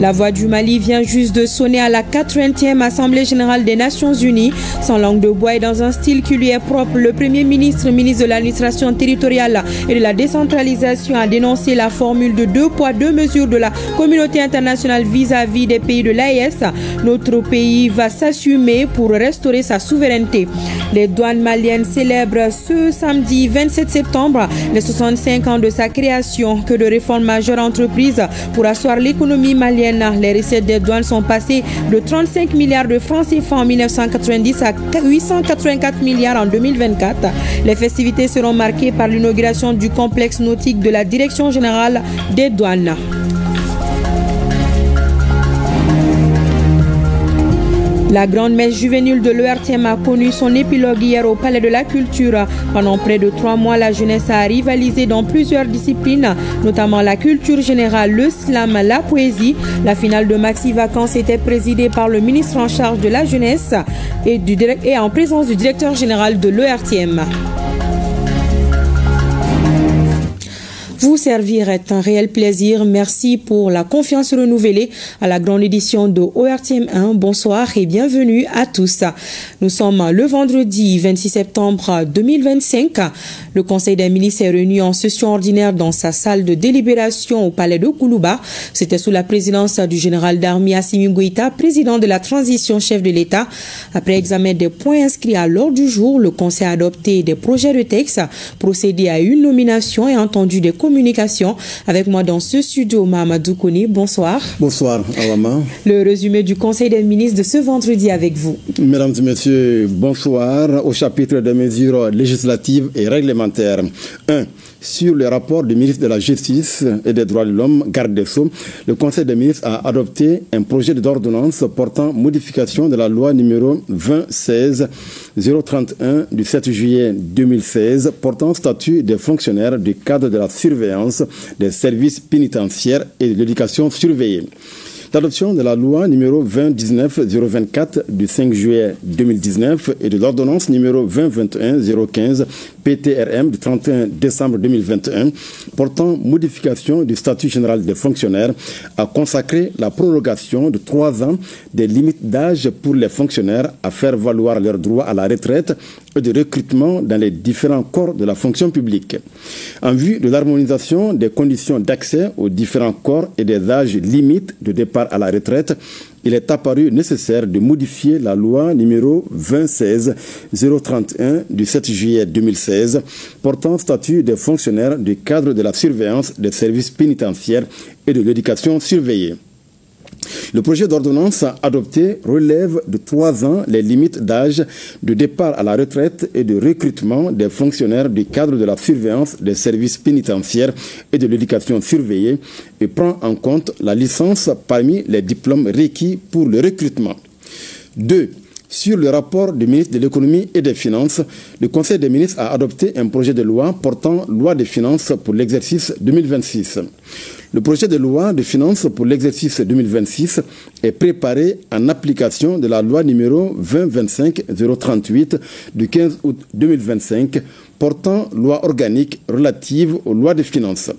La voix du Mali vient juste de sonner à la 80e Assemblée générale des Nations Unies. Sans langue de bois et dans un style qui lui est propre, le Premier ministre, ministre de l'administration territoriale et de la décentralisation a dénoncé la formule de 2 poids 2 mesures de la communauté internationale vis-à-vis des pays de l'AES. Notre pays va s'assumer pour restaurer sa souveraineté. Les douanes maliennes célèbrent ce samedi 27 septembre les 65 ans de sa création. Que de réformes majeures entreprises pour asseoir l'économie malienne. Les recettes des douanes sont passées de 35 milliards de francs CFA en 1990 à 884 milliards en 2024. Les festivités seront marquées par l'inauguration du complexe nautique de la Direction générale des douanes. La grande messe juvénile de l'ERTM a connu son épilogue hier au Palais de la Culture. Pendant près de 3 mois, la jeunesse a rivalisé dans plusieurs disciplines, notamment la culture générale, le slam, la poésie. La finale de Maxi Vacances était présidée par le ministre en charge de la jeunesse et en présence du directeur général de l'ERTM. Vous servir est un réel plaisir. Merci pour la confiance renouvelée à la grande édition de ORTM 1. Bonsoir et bienvenue à tous. Nous sommes le vendredi 26 septembre 2025. Le Conseil des ministres est réuni en session ordinaire dans sa salle de délibération au palais de Koulouba. C'était sous la présidence du général d'armée Assimi Goïta, président de la transition, chef de l'État. Après examen des points inscrits à l'ordre du jour, le Conseil a adopté des projets de texte, procédé à une nomination et entendu des communication. Avec moi dans ce studio, Mahamadou Kouni. Bonsoir. Bonsoir, Awama. Le résumé du Conseil des ministres de ce vendredi avec vous. Mesdames et messieurs, bonsoir. Au chapitre des mesures législatives et réglementaires. 1. Sur le rapport du ministre de la Justice et des Droits de l'Homme, garde des Sceaux, le Conseil des ministres a adopté un projet d'ordonnance portant modification de la loi numéro 2016-031 du 7 juillet 2016 portant statut des fonctionnaires du cadre de la surveillance des services pénitentiaires et de l'éducation surveillée. L'adoption de la loi numéro 2019-024 du 5 juillet 2019 et de l'ordonnance numéro 2021-015 PTRM du 31 décembre 2021 portant modification du statut général des fonctionnaires a consacré la prorogation de 3 ans des limites d'âge pour les fonctionnaires à faire valoir leurs droits à la retraite et de recrutement dans les différents corps de la fonction publique. En vue de l'harmonisation des conditions d'accès aux différents corps et des âges limites de départ à la retraite, il est apparu nécessaire de modifier la loi numéro 2016-031 du 7 juillet 2016 portant statut des fonctionnaires du cadre de la surveillance des services pénitentiaires et de l'éducation surveillée. Le projet d'ordonnance adopté relève de 3 ans les limites d'âge de départ à la retraite et de recrutement des fonctionnaires du cadre de la surveillance des services pénitentiaires et de l'éducation surveillée et prend en compte la licence parmi les diplômes requis pour le recrutement. 2. Sur le rapport du ministre de l'économie et des finances, le Conseil des ministres a adopté un projet de loi portant loi des finances pour l'exercice 2026. Le projet de loi de finances pour l'exercice 2026 est préparé en application de la loi numéro 2025-038 du 15 août 2025 portant loi organique relative aux lois de finances.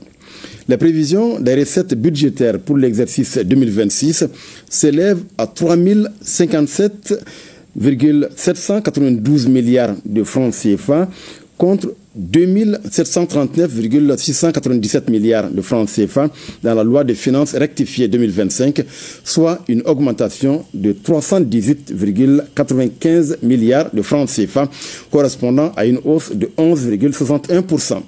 Les prévisions des recettes budgétaires pour l'exercice 2026 s'élèvent à 3057,792 milliards de francs CFA contre 2739,697 milliards de francs CFA dans la loi de finances rectifiée 2025, soit une augmentation de 318,95 milliards de francs CFA, correspondant à une hausse de 11,61%.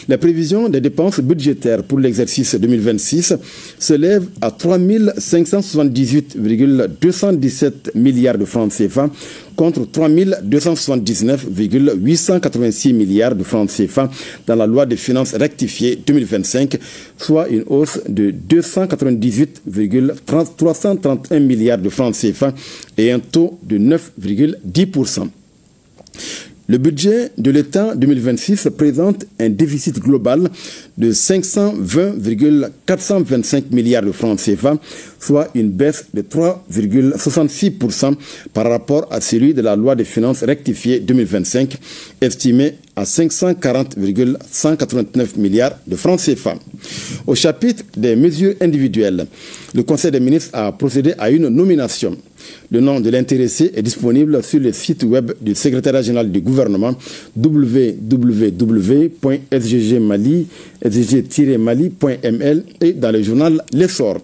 La prévision des dépenses budgétaires pour l'exercice 2026 s'élève à 3578,217 milliards de francs CFA contre 3279,886 milliards de francs CFA dans la loi de finances rectifiée 2025, soit une hausse de 298,331 milliards de francs CFA et un taux de 9,10%. Le budget de l'État 2026 présente un déficit global de 520,425 milliards de francs CFA, soit une baisse de 3,66% par rapport à celui de la loi des finances rectifiée 2025, estimé à 540,189 milliards de francs CFA. Au chapitre des mesures individuelles, le Conseil des ministres a procédé à une nomination. Le nom de l'intéressé est disponible sur le site web du secrétariat général du gouvernement www.sgg-mali.ml et dans le journal L'Essor.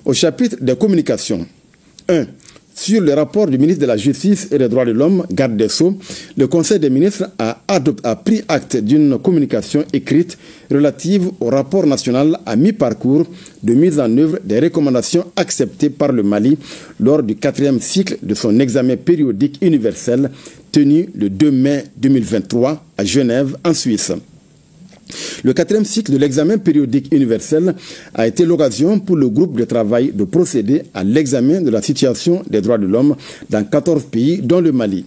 Au chapitre des communications, 1. Sur le rapport du ministre de la Justice et des Droits de l'Homme, garde des Sceaux, le Conseil des ministres a pris acte d'une communication écrite relative au rapport national à mi-parcours de mise en œuvre des recommandations acceptées par le Mali lors du 4e cycle de son examen périodique universel tenu le 2 mai 2023 à Genève, en Suisse. Le 4e cycle de l'examen périodique universel a été l'occasion pour le groupe de travail de procéder à l'examen de la situation des droits de l'homme dans 14 pays, dont le Mali.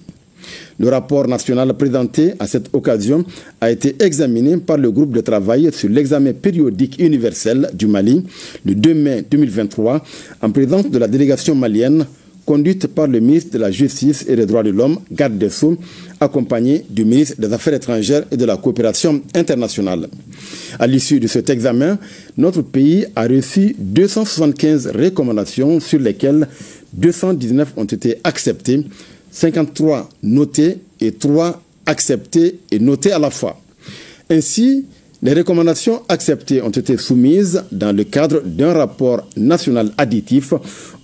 Le rapport national présenté à cette occasion a été examiné par le groupe de travail sur l'examen périodique universel du Mali le 2 mai 2023 en présence de la délégation malienne conduite par le ministre de la Justice et des Droits de l'Homme, garde des Sceaux, accompagné du ministre des Affaires étrangères et de la coopération internationale. À l'issue de cet examen, notre pays a reçu 275 recommandations sur lesquelles 219 ont été acceptées, 53 notées et 3 acceptées et notées à la fois. Ainsi, les recommandations acceptées ont été soumises dans le cadre d'un rapport national additif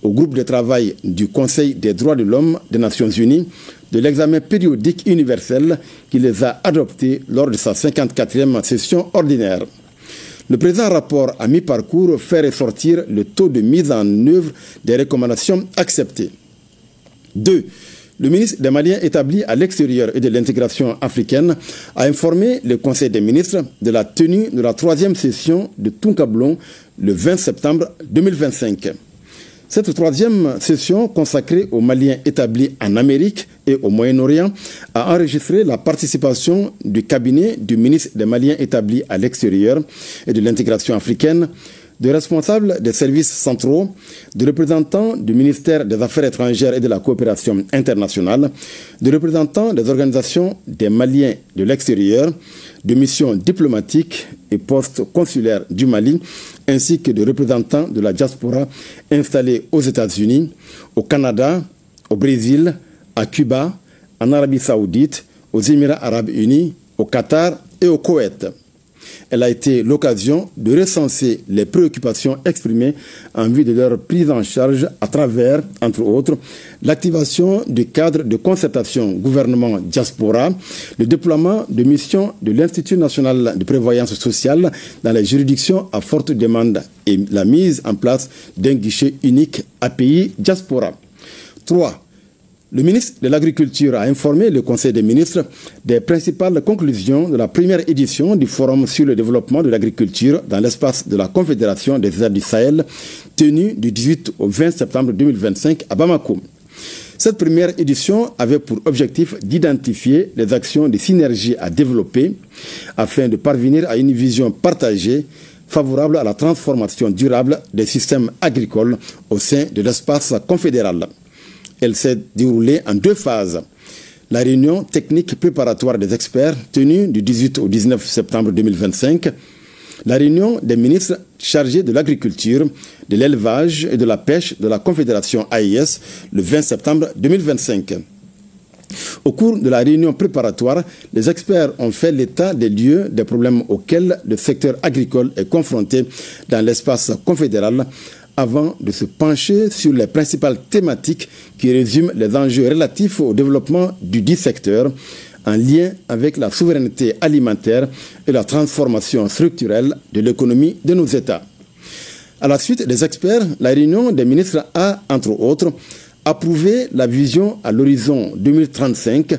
au groupe de travail du Conseil des droits de l'homme des Nations Unies de l'examen périodique universel qui les a adoptés lors de sa 54e session ordinaire. Le présent rapport à mi-parcours fait ressortir le taux de mise en œuvre des recommandations acceptées. 2. Le ministre des Maliens établi à l'extérieur et de l'intégration africaine a informé le Conseil des ministres de la tenue de la 3e session de Tunkablon le 20 septembre 2025. Cette 3e session consacrée aux Maliens établis en Amérique et au Moyen-Orient a enregistré la participation du cabinet du ministre des Maliens établi à l'extérieur et de l'intégration africaine, de responsables des services centraux, de représentants du ministère des Affaires étrangères et de la coopération internationale, de représentants des organisations des Maliens de l'extérieur, de missions diplomatiques et postes consulaires du Mali, ainsi que de représentants de la diaspora installés aux États-Unis, au Canada, au Brésil, à Cuba, en Arabie Saoudite, aux Émirats Arabes Unis, au Qatar et au Koweït. Elle a été l'occasion de recenser les préoccupations exprimées en vue de leur prise en charge à travers, entre autres, l'activation du cadre de concertation gouvernement-diaspora, le déploiement de missions de l'Institut national de prévoyance sociale dans les juridictions à forte demande et la mise en place d'un guichet unique API diaspora. 3. Le ministre de l'Agriculture a informé le Conseil des ministres des principales conclusions de la première édition du Forum sur le développement de l'agriculture dans l'espace de la Confédération des États du Sahel, tenu du 18 au 20 septembre 2025 à Bamako. Cette première édition avait pour objectif d'identifier les actions de synergie à développer afin de parvenir à une vision partagée favorable à la transformation durable des systèmes agricoles au sein de l'espace confédéral. Elle s'est déroulée en 2 phases. La réunion technique préparatoire des experts tenue du 18 au 19 septembre 2025. La réunion des ministres chargés de l'agriculture, de l'élevage et de la pêche de la Confédération AIS le 20 septembre 2025. Au cours de la réunion préparatoire, les experts ont fait l'état des lieux des problèmes auxquels le secteur agricole est confronté dans l'espace confédéral avant de se pencher sur les principales thématiques qui résument les enjeux relatifs au développement du dit secteur en lien avec la souveraineté alimentaire et la transformation structurelle de l'économie de nos États. À la suite des experts, la réunion des ministres a, entre autres, approuvé la vision à l'horizon 2035.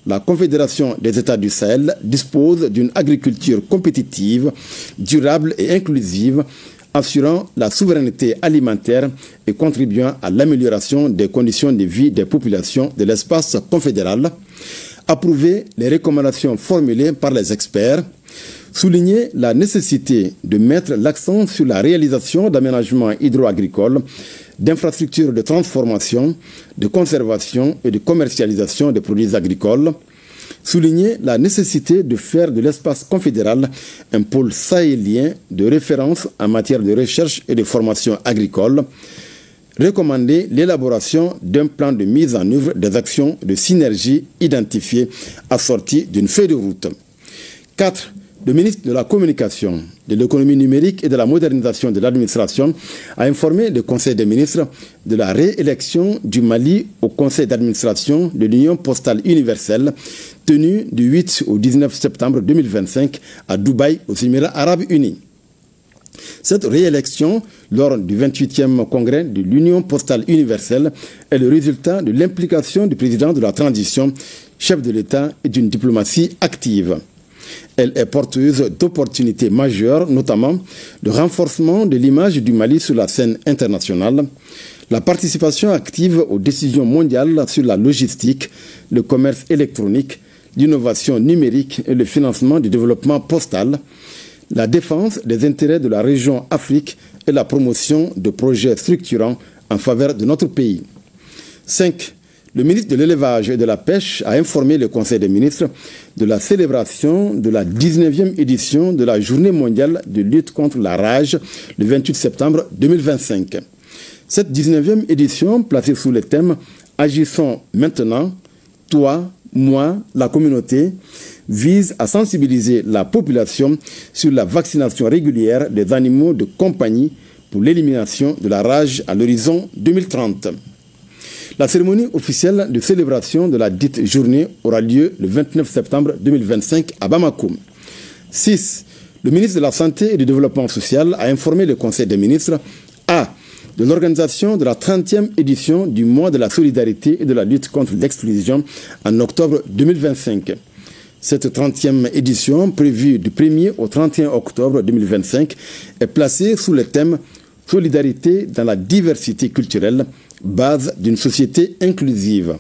La Confédération des États du Sahel dispose d'une agriculture compétitive, durable et inclusive, assurant la souveraineté alimentaire et contribuant à l'amélioration des conditions de vie des populations de l'espace confédéral. approuvé les recommandations formulées par les experts, souligné la nécessité de mettre l'accent sur la réalisation d'aménagements hydro-agricoles, d'infrastructures de transformation, de conservation et de commercialisation des produits agricoles, souligner la nécessité de faire de l'espace confédéral un pôle sahélien de référence en matière de recherche et de formation agricole, recommander l'élaboration d'un plan de mise en œuvre des actions de synergie identifiées assorties d'une feuille de route. 4. Le ministre de la Communication, de l'économie numérique et de la modernisation de l'administration a informé le Conseil des ministres de la réélection du Mali au Conseil d'administration de l'Union postale universelle tenue du 8 au 19 septembre 2025 à Dubaï, aux Émirats arabes unis. Cette réélection, lors du 28e congrès de l'Union postale universelle, est le résultat de l'implication du président de la transition, chef de l'État et d'une diplomatie active. Elle est porteuse d'opportunités majeures, notamment le renforcement de l'image du Mali sur la scène internationale, la participation active aux décisions mondiales sur la logistique, le commerce électronique, l'innovation numérique et le financement du développement postal, la défense des intérêts de la région Afrique et la promotion de projets structurants en faveur de notre pays. 5. Le ministre de l'Élevage et de la Pêche a informé le Conseil des ministres de la célébration de la 19e édition de la Journée mondiale de lutte contre la rage le 28 septembre 2025. Cette 19e édition, placée sous le thème « Agissons maintenant, toi, moi, la communauté », vise à sensibiliser la population sur la vaccination régulière des animaux de compagnie pour l'élimination de la rage à l'horizon 2030. La cérémonie officielle de célébration de la dite journée aura lieu le 29 septembre 2025 à Bamako. 6. Le ministre de la Santé et du Développement social a informé le Conseil des ministres de l'organisation de la 30e édition du mois de la solidarité et de la lutte contre l'exclusion en octobre 2025. Cette 30e édition, prévue du 1er au 31 octobre 2025, est placée sous le thème « Solidarité dans la diversité culturelle », base d'une société inclusive.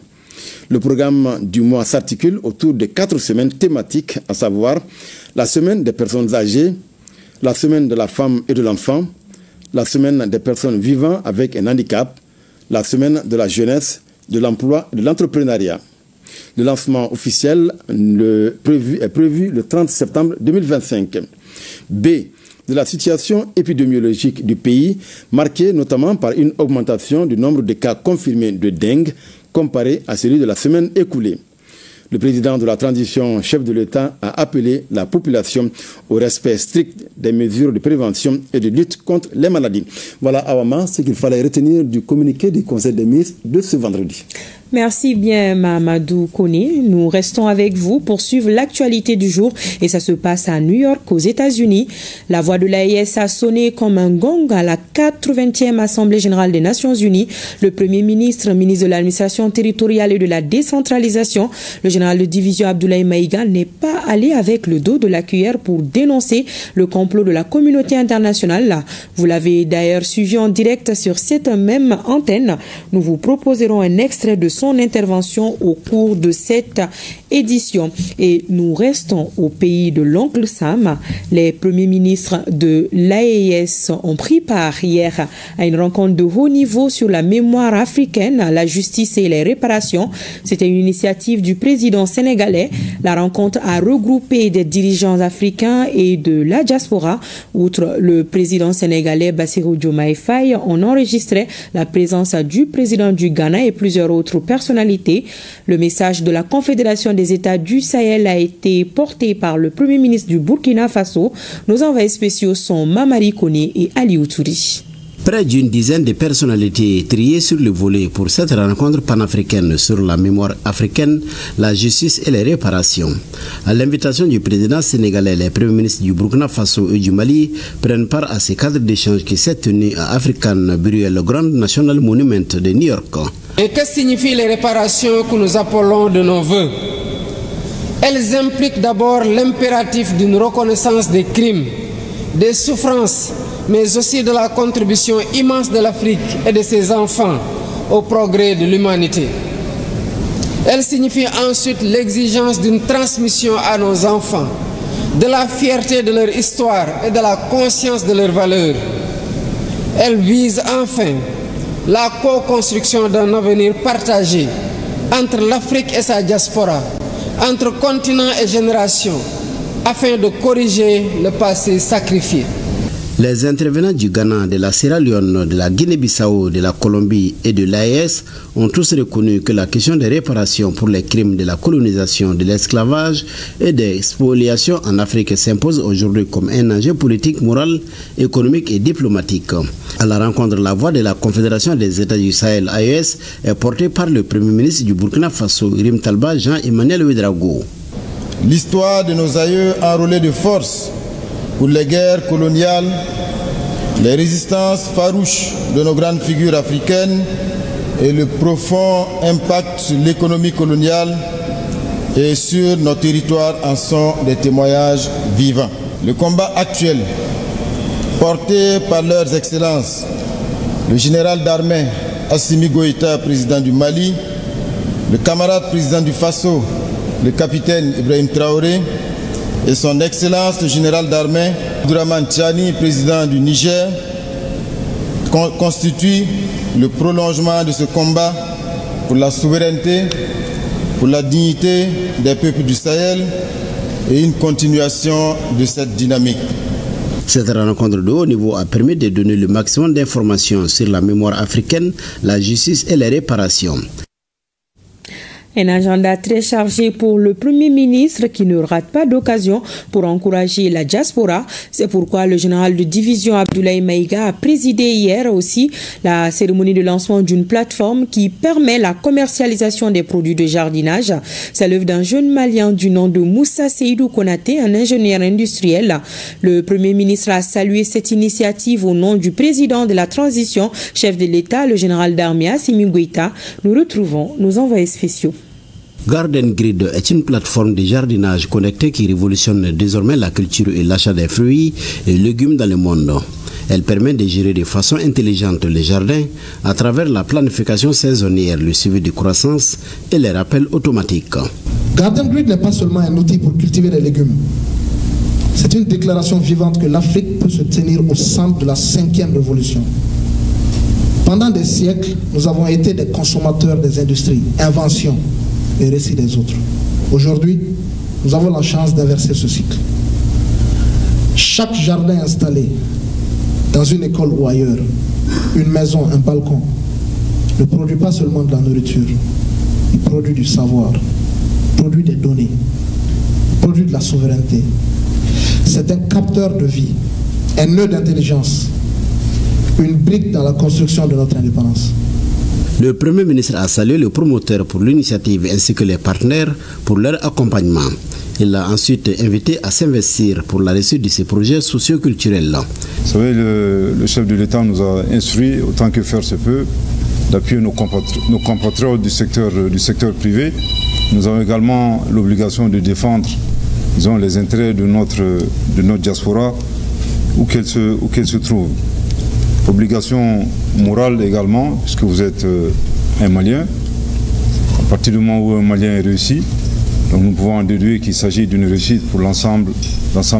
Le programme du mois s'articule autour de 4 semaines thématiques, à savoir la semaine des personnes âgées, la semaine de la femme et de l'enfant, la semaine des personnes vivant avec un handicap, la semaine de la jeunesse, de l'emploi et de l'entrepreneuriat. Le lancement officiel est prévu le 30 septembre 2025. B. De la situation épidémiologique du pays, marquée notamment par une augmentation du nombre de cas confirmés de dengue comparé à celui de la semaine écoulée. Le président de la transition, chef de l'État, a appelé la population au respect strict des mesures de prévention et de lutte contre les maladies. Voilà, Awama, ce qu'il fallait retenir du communiqué du Conseil des ministres de ce vendredi. Merci bien, Mamadou Koné. Nous restons avec vous pour suivre l'actualité du jour et ça se passe à New York, aux États-Unis. La voix de l'AES a sonné comme un gong à la 80e Assemblée générale des Nations unies. Le Premier ministre, ministre de l'administration territoriale et de la décentralisation, le général de division Abdoulaye Maïga, n'est pas allé avec le dos de la cuillère pour dénoncer le complot de la communauté internationale. Vous l'avez d'ailleurs suivi en direct sur cette même antenne. Nous vous proposerons un extrait de son intervention au cours de cette édition. Et nous restons au pays de l'oncle Sam. Les premiers ministres de l'AES ont pris part hier à une rencontre de haut niveau sur la mémoire africaine, la justice et les réparations. C'était une initiative du président sénégalais. La rencontre a regroupé des dirigeants africains et de la diaspora. Outre le président sénégalais Bassirou Diomaye Faye, on enregistrait la présence du président du Ghana et plusieurs autres personnalités. Le message de la Confédération des États du Sahel a été porté par le Premier ministre du Burkina Faso. Nos envoyés spéciaux sont Mamari Koné et Ali Outouri. Près d'une dizaine de personnalités triées sur le volet pour cette rencontre panafricaine sur la mémoire africaine, la justice et les réparations. À l'invitation du président sénégalais, les premiers ministres du Burkina Faso et du Mali prennent part à ces cadres d'échange qui s'est tenu à African Burial Grand National Monument de New York. Et que signifient les réparations que nous appelons de nos voeux? Elles impliquent d'abord l'impératif d'une reconnaissance des crimes, des souffrances, mais aussi de la contribution immense de l'Afrique et de ses enfants au progrès de l'humanité. Elle signifie ensuite l'exigence d'une transmission à nos enfants, de la fierté de leur histoire et de la conscience de leurs valeurs. Elle vise enfin la co-construction d'un avenir partagé entre l'Afrique et sa diaspora, entre continent et génération, afin de corriger le passé sacrifié. Les intervenants du Ghana, de la Sierra Leone, de la Guinée-Bissau, de la Colombie et de l'AES ont tous reconnu que la question des réparations pour les crimes de la colonisation, de l'esclavage et des spoliations en Afrique s'impose aujourd'hui comme un enjeu politique, moral, économique et diplomatique. À la rencontre, la voix de la Confédération des États du Sahel, AES, est portée par le Premier ministre du Burkina Faso, Irim Talba, Jean-Emmanuel Ouedraogo. L'histoire de nos aïeux enrôlés de force pour les guerres coloniales, les résistances farouches de nos grandes figures africaines et le profond impact sur l'économie coloniale et sur nos territoires en sont des témoignages vivants. Le combat actuel, porté par leurs excellences, le général d'armée Assimi Goïta, président du Mali, le camarade président du Faso, le capitaine Ibrahim Traoré, et son Excellence le général d'armée Abdourahmane Tiani, président du Niger, constitue le prolongement de ce combat pour la souveraineté, pour la dignité des peuples du Sahel et une continuation de cette dynamique. Cette rencontre de haut niveau a permis de donner le maximum d'informations sur la mémoire africaine, la justice et les réparations. Un agenda très chargé pour le Premier ministre qui ne rate pas d'occasion pour encourager la diaspora. C'est pourquoi le général de division Abdoulaye Maïga a présidé hier aussi la cérémonie de lancement d'une plateforme qui permet la commercialisation des produits de jardinage. C'est l'œuvre d'un jeune Malien du nom de Moussa Seydou Konaté, un ingénieur industriel. Le Premier ministre a salué cette initiative au nom du président de la transition, chef de l'État, le général d'armée Assimi Goïta. Nous retrouvons nos envoyés spéciaux. Garden Grid est une plateforme de jardinage connectée qui révolutionne désormais la culture et l'achat des fruits et légumes dans le monde. Elle permet de gérer de façon intelligente les jardins à travers la planification saisonnière, le suivi de croissance et les rappels automatiques. Garden Grid n'est pas seulement un outil pour cultiver les légumes. C'est une déclaration vivante que l'Afrique peut se tenir au centre de la 5e révolution. Pendant des siècles, nous avons été des consommateurs des industries, inventions et récits des autres. Aujourd'hui, nous avons la chance d'inverser ce cycle. Chaque jardin installé dans une école ou ailleurs, une maison, un balcon, ne produit pas seulement de la nourriture, il produit du savoir, produit des données, produit de la souveraineté. C'est un capteur de vie, un nœud d'intelligence, une brique dans la construction de notre indépendance. Le Premier ministre a salué le promoteur pour l'initiative ainsi que les partenaires pour leur accompagnement. Il l'a ensuite invité à s'investir pour la réussite de ces projets socioculturels. Vous savez, le chef de l'État nous a instruit, autant que faire se peut, d'appuyer nos compatriotes du secteur privé. Nous avons également l'obligation de défendre, disons, les intérêts de notre diaspora, où qu'elle se trouve. Obligation morale également, puisque vous êtes un Malien. À partir du moment où un Malien est réussi, donc nous pouvons en déduire qu'il s'agit d'une réussite pour l'ensemble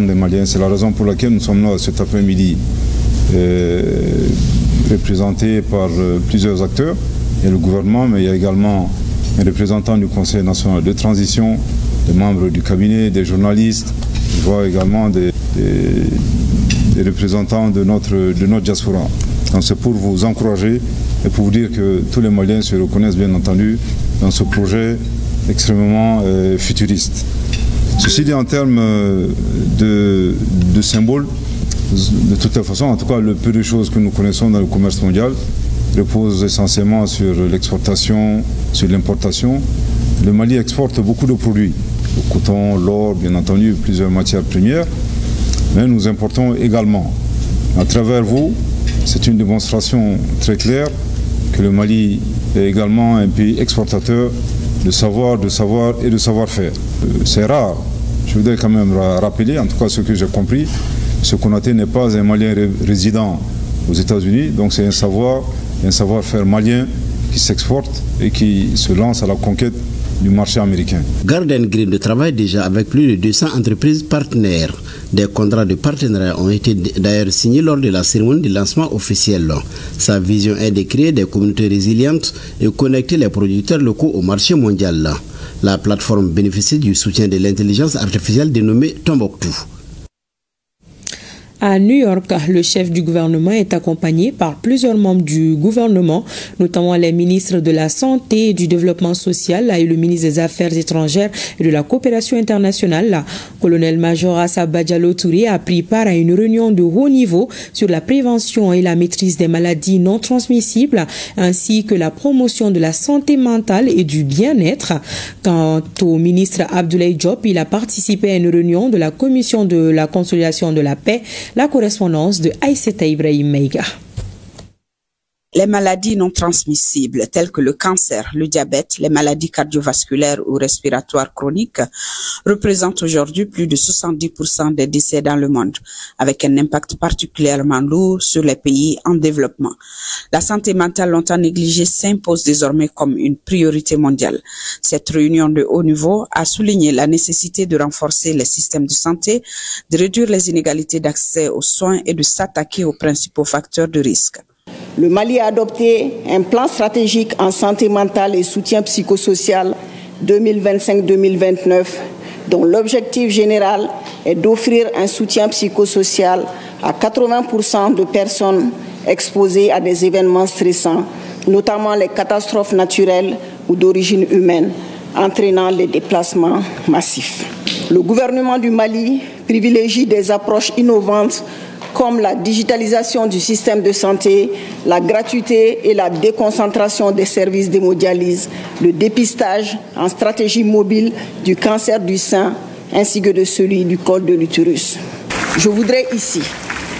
des Maliens. C'est la raison pour laquelle nous sommes là cet après-midi, représentés par plusieurs acteurs. Il y a le gouvernement, mais il y a également un représentant du Conseil national de transition, des membres du cabinet, des journalistes. Je vois également des représentants de notre diaspora. Donc c'est pour vous encourager et pour vous dire que tous les Maliens se reconnaissent bien entendu dans ce projet extrêmement futuriste. Ceci dit, en termes de symboles, de toute façon, en tout cas, le peu de choses que nous connaissons dans le commerce mondial repose essentiellement sur l'exportation, sur l'importation. Le Mali exporte beaucoup de produits, le coton, l'or, bien entendu, plusieurs matières premières, mais nous importons également. À travers vous, c'est une démonstration très claire que le Mali est également un pays exportateur de savoir et de savoir-faire. C'est rare. Je voudrais quand même rappeler, en tout cas ce que j'ai compris, ce Konaté n'est pas un Malien résident aux États-Unis, donc c'est un savoir-faire malien qui s'exporte et qui se lance à la conquête du marché américain. Garden Green travaille déjà avec plus de 200 entreprises partenaires. Des contrats de partenariat ont été d'ailleurs signés lors de la cérémonie de lancement officiel. Sa vision est de créer des communautés résilientes et connecter les producteurs locaux au marché mondial. La plateforme bénéficie du soutien de l'intelligence artificielle dénommée Tombouctou. À New York, le chef du gouvernement est accompagné par plusieurs membres du gouvernement, notamment les ministres de la Santé et du Développement social et le ministre des Affaires étrangères et de la Coopération internationale. Colonel-major Assaba Diallo Touré a pris part à une réunion de haut niveau sur la prévention et la maîtrise des maladies non transmissibles, ainsi que la promotion de la santé mentale et du bien-être. Quant au ministre Abdoulaye Diop, il a participé à une réunion de la Commission de la consolidation de la paix. La correspondance de Aïssata Ibrahim Maïga. Les maladies non transmissibles telles que le cancer, le diabète, les maladies cardiovasculaires ou respiratoires chroniques représentent aujourd'hui plus de 70% des décès dans le monde, avec un impact particulièrement lourd sur les pays en développement. La santé mentale longtemps négligée s'impose désormais comme une priorité mondiale. Cette réunion de haut niveau a souligné la nécessité de renforcer les systèmes de santé, de réduire les inégalités d'accès aux soins et de s'attaquer aux principaux facteurs de risque. Le Mali a adopté un plan stratégique en santé mentale et soutien psychosocial 2025-2029, dont l'objectif général est d'offrir un soutien psychosocial à 80% de personnes exposées à des événements stressants, notamment les catastrophes naturelles ou d'origine humaine, entraînant les déplacements massifs. Le gouvernement du Mali privilégie des approches innovantes comme la digitalisation du système de santé, la gratuité et la déconcentration des services d'hémodialyse, le dépistage en stratégie mobile du cancer du sein ainsi que de celui du col de l'utérus. Je voudrais ici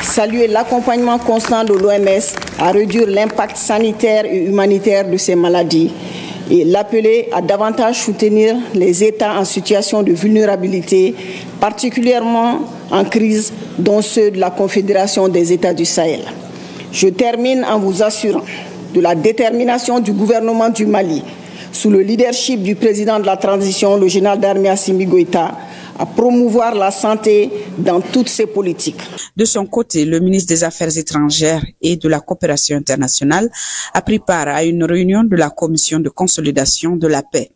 saluer l'accompagnement constant de l'OMS à réduire l'impact sanitaire et humanitaire de ces maladies et l'appeler à davantage soutenir les États en situation de vulnérabilité, particulièrement en crise, dont ceux de la Confédération des États du Sahel. Je termine en vous assurant de la détermination du gouvernement du Mali, sous le leadership du président de la transition, le général d'armée Assimi Goïta, à promouvoir la santé dans toutes ses politiques. De son côté, le ministre des Affaires étrangères et de la Coopération internationale a pris part à une réunion de la Commission de consolidation de la paix.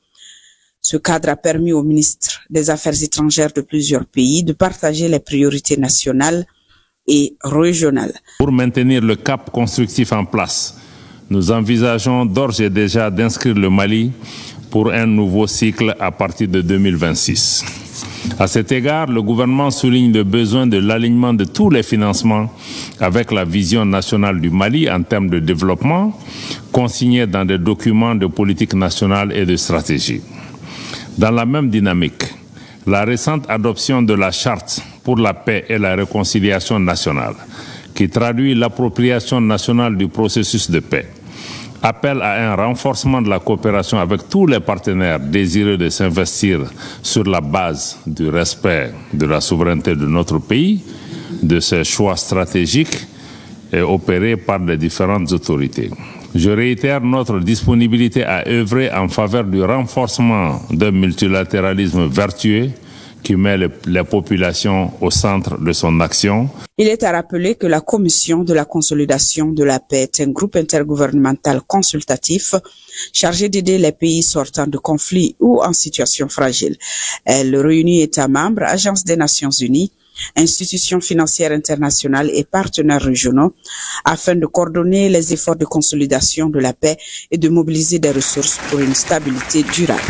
Ce cadre a permis au ministre des Affaires étrangères de plusieurs pays de partager les priorités nationales et régionales. Pour maintenir le cap constructif en place, nous envisageons d'ores et déjà d'inscrire le Mali pour un nouveau cycle à partir de 2026. À cet égard, le gouvernement souligne le besoin de l'alignement de tous les financements avec la vision nationale du Mali en termes de développement, consignée dans des documents de politique nationale et de stratégie. Dans la même dynamique, la récente adoption de la Charte pour la paix et la réconciliation nationale, qui traduit l'appropriation nationale du processus de paix, appelle à un renforcement de la coopération avec tous les partenaires désireux de s'investir sur la base du respect de la souveraineté de notre pays, de ses choix stratégiques et opérés par les différentes autorités. Je réitère notre disponibilité à œuvrer en faveur du renforcement d'un multilatéralisme vertueux qui met les populations au centre de son action. Il est à rappeler que la Commission de la consolidation de la paix est un groupe intergouvernemental consultatif chargé d'aider les pays sortant de conflits ou en situation fragile. Elle réunit États membres, agences des Nations Unies, institutions financières internationales et partenaires régionaux afin de coordonner les efforts de consolidation de la paix et de mobiliser des ressources pour une stabilité durable.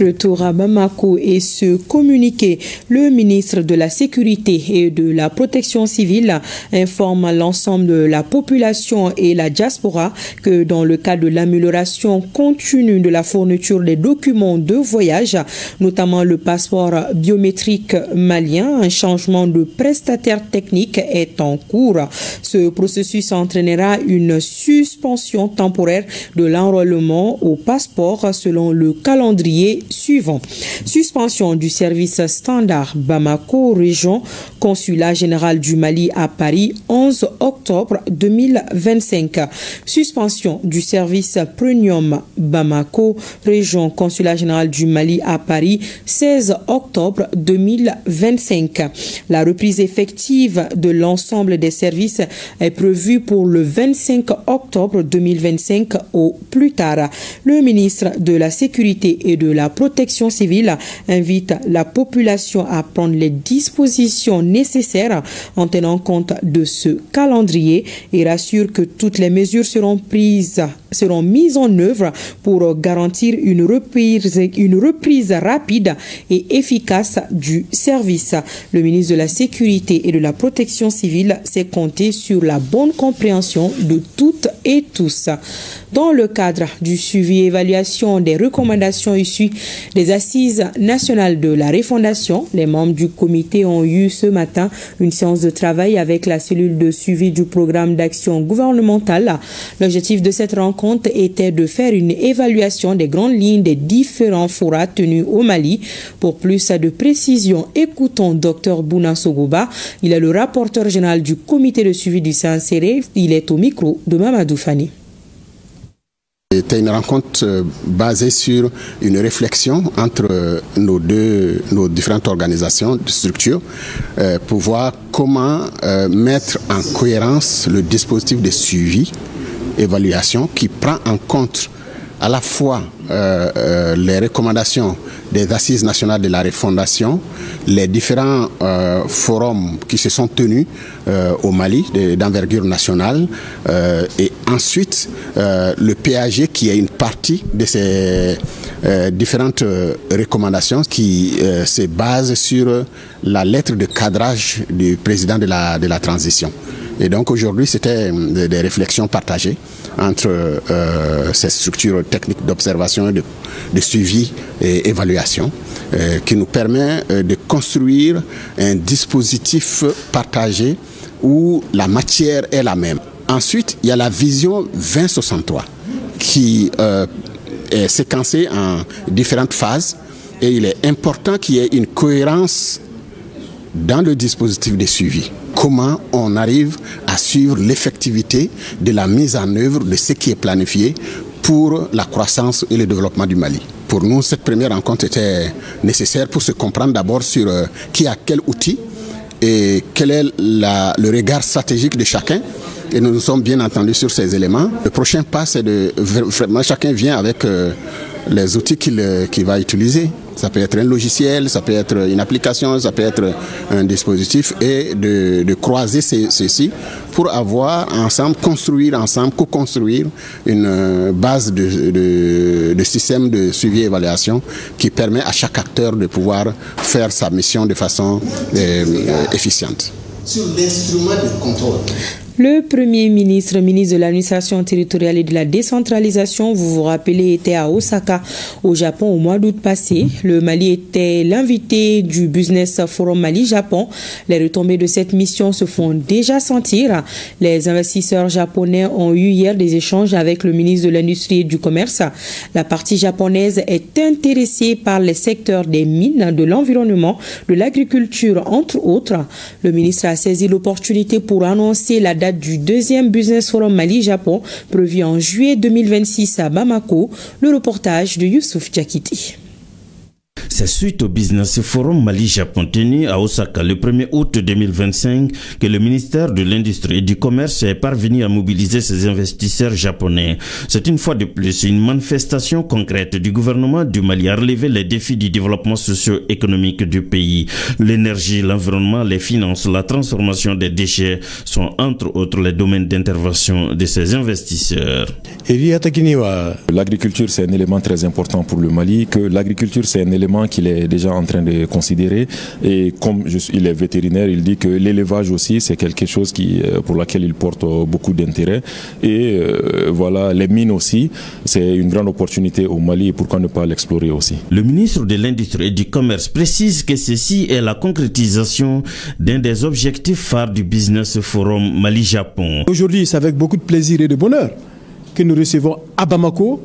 Retour à Bamako et ce communiqué. Le ministre de la Sécurité et de la Protection civile informe l'ensemble de la population et la diaspora que dans le cadre de l'amélioration continue de la fourniture des documents de voyage, notamment le passeport biométrique malien, un changement de prestataire technique est en cours. Ce processus entraînera une suspension temporaire de l'enrôlement au passeport selon le calendrier suivants. Suspension du service standard Bamako région, consulat général du Mali à Paris, 11 octobre 2025. Suspension du service premium Bamako région, consulat général du Mali à Paris, 16 octobre 2025. La reprise effective de l'ensemble des services est prévue pour le 25 octobre 2025 au plus tard. Le ministre de la Sécurité et de la Protection civile invite la population à prendre les dispositions nécessaires en tenant compte de ce calendrier et rassure que toutes les mesures seront mises en œuvre pour garantir une reprise rapide et efficace du service. Le ministre de la Sécurité et de la Protection civile s'est compté sur la bonne compréhension de toutes et tous. Dans le cadre du suivi et évaluation des recommandations issues des Assises nationales de la refondation, les membres du comité ont eu ce matin une séance de travail avec la cellule de suivi du programme d'action gouvernementale. L'objectif de cette rencontre était de faire une évaluation des grandes lignes des différents forats tenus au Mali. Pour plus de précision, écoutons Dr Bouna Sogoba. Il est le rapporteur général du comité de suivi du CNCR. Il est au micro de Mamadou Fani. C'était une rencontre basée sur une réflexion entre nos différentes organisations, structures, pour voir comment mettre en cohérence le dispositif de suivi, évaluation, qui prend en compte à la fois les recommandations des Assises nationales de la refondation, les différents forums qui se sont tenus au Mali d'envergure nationale et ensuite le PAG qui est une partie de ces différentes recommandations qui se basent sur la lettre de cadrage du président de la transition. Et donc aujourd'hui, c'était des réflexions partagées entre ces structures techniques d'observation, de suivi et évaluation qui nous permet de construire un dispositif partagé où la matière est la même. Ensuite, il y a la vision 2063 qui est séquencée en différentes phases et il est important qu'il y ait une cohérence dans le dispositif de suivi. Comment on arrive à suivre l'effectivité de la mise en œuvre de ce qui est planifié pour la croissance et le développement du Mali. Pour nous, cette première rencontre était nécessaire pour se comprendre d'abord sur qui a quel outil et quel est le regard stratégique de chacun. Et nous nous sommes bien entendus sur ces éléments. Le prochain pas, c'est de vraiment chacun vient avec les outils qu'il va utiliser. Ça peut être un logiciel, ça peut être une application, ça peut être un dispositif et de croiser ceci pour avoir ensemble, construire ensemble, co-construire une base de système de suivi et évaluation qui permet à chaque acteur de pouvoir faire sa mission de façon efficiente. Sur l'instrument de contrôle. Le Premier ministre, ministre de l'administration territoriale et de la décentralisation, vous vous rappelez, était à Osaka, au Japon, au mois d'août passé. Le Mali était l'invité du Business Forum Mali-Japon. Les retombées de cette mission se font déjà sentir. Les investisseurs japonais ont eu hier des échanges avec le ministre de l'Industrie et du Commerce. La partie japonaise est intéressée par les secteurs des mines, de l'environnement, de l'agriculture, entre autres. Le ministre a saisi l'opportunité pour annoncer la date du deuxième Business Forum Mali-Japon prévu en juillet 2026 à Bamako. Le reportage de Youssouf Djakiti. C'est suite au Business Forum Mali-Japon tenu à Osaka le 1er août 2025 que le ministère de l'Industrie et du Commerce est parvenu à mobiliser ses investisseurs japonais. C'est une fois de plus une manifestation concrète du gouvernement du Mali à relever les défis du développement socio-économique du pays. L'énergie, l'environnement, les finances, la transformation des déchets sont entre autres les domaines d'intervention de ces investisseurs. L'agriculture, c'est un élément très important pour le Mali, que l'agriculture, c'est un élément qu'il est déjà en train de considérer. Et comme il est vétérinaire, il dit que l'élevage aussi, c'est quelque chose pour laquelle il porte beaucoup d'intérêt. Et voilà, les mines aussi, c'est une grande opportunité au Mali et pourquoi ne pas l'explorer aussi. Le ministre de l'Industrie et du Commerce précise que ceci est la concrétisation d'un des objectifs phares du Business Forum Mali-Japon. Aujourd'hui, c'est avec beaucoup de plaisir et de bonheur que nous recevons à Bamako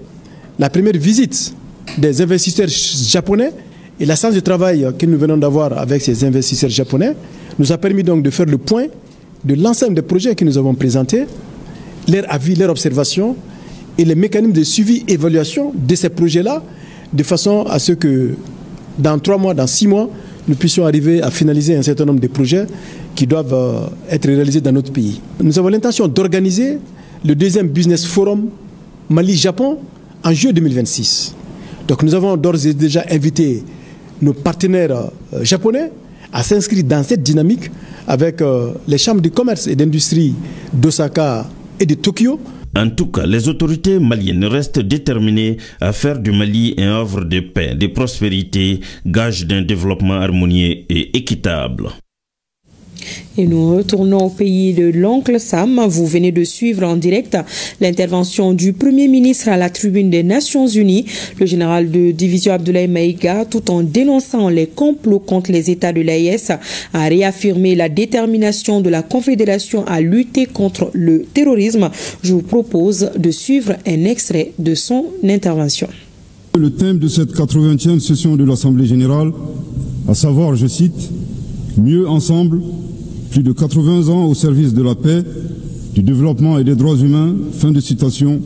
la première visite des investisseurs japonais. Et la séance de travail que nous venons d'avoir avec ces investisseurs japonais nous a permis donc de faire le point de l'ensemble des projets que nous avons présentés, leur avis, leurs observations et les mécanismes de suivi et évaluation de ces projets-là, de façon à ce que dans 3 mois, dans 6 mois, nous puissions arriver à finaliser un certain nombre de projets qui doivent être réalisés dans notre pays. Nous avons l'intention d'organiser le 2e Business Forum Mali-Japon en juillet 2026. Donc nous avons d'ores et déjà invité nos partenaires japonais à s'inscrire dans cette dynamique avec les chambres de commerce et d'industrie d'Osaka et de Tokyo. En tout cas, les autorités maliennes restent déterminées à faire du Mali un havre de paix, de prospérité, gage d'un développement harmonieux et équitable. Et nous retournons au pays de l'oncle Sam. Vous venez de suivre en direct l'intervention du Premier ministre à la tribune des Nations Unies. Le général de division Abdoulaye Maïga, tout en dénonçant les complots contre les États de l'AES, a réaffirmé la détermination de la Confédération à lutter contre le terrorisme. Je vous propose de suivre un extrait de son intervention. Le thème de cette 80e session de l'Assemblée générale, à savoir, je cite, « Mieux ensemble », plus de 80 ans au service de la paix, du développement et des droits humains, fin de citation,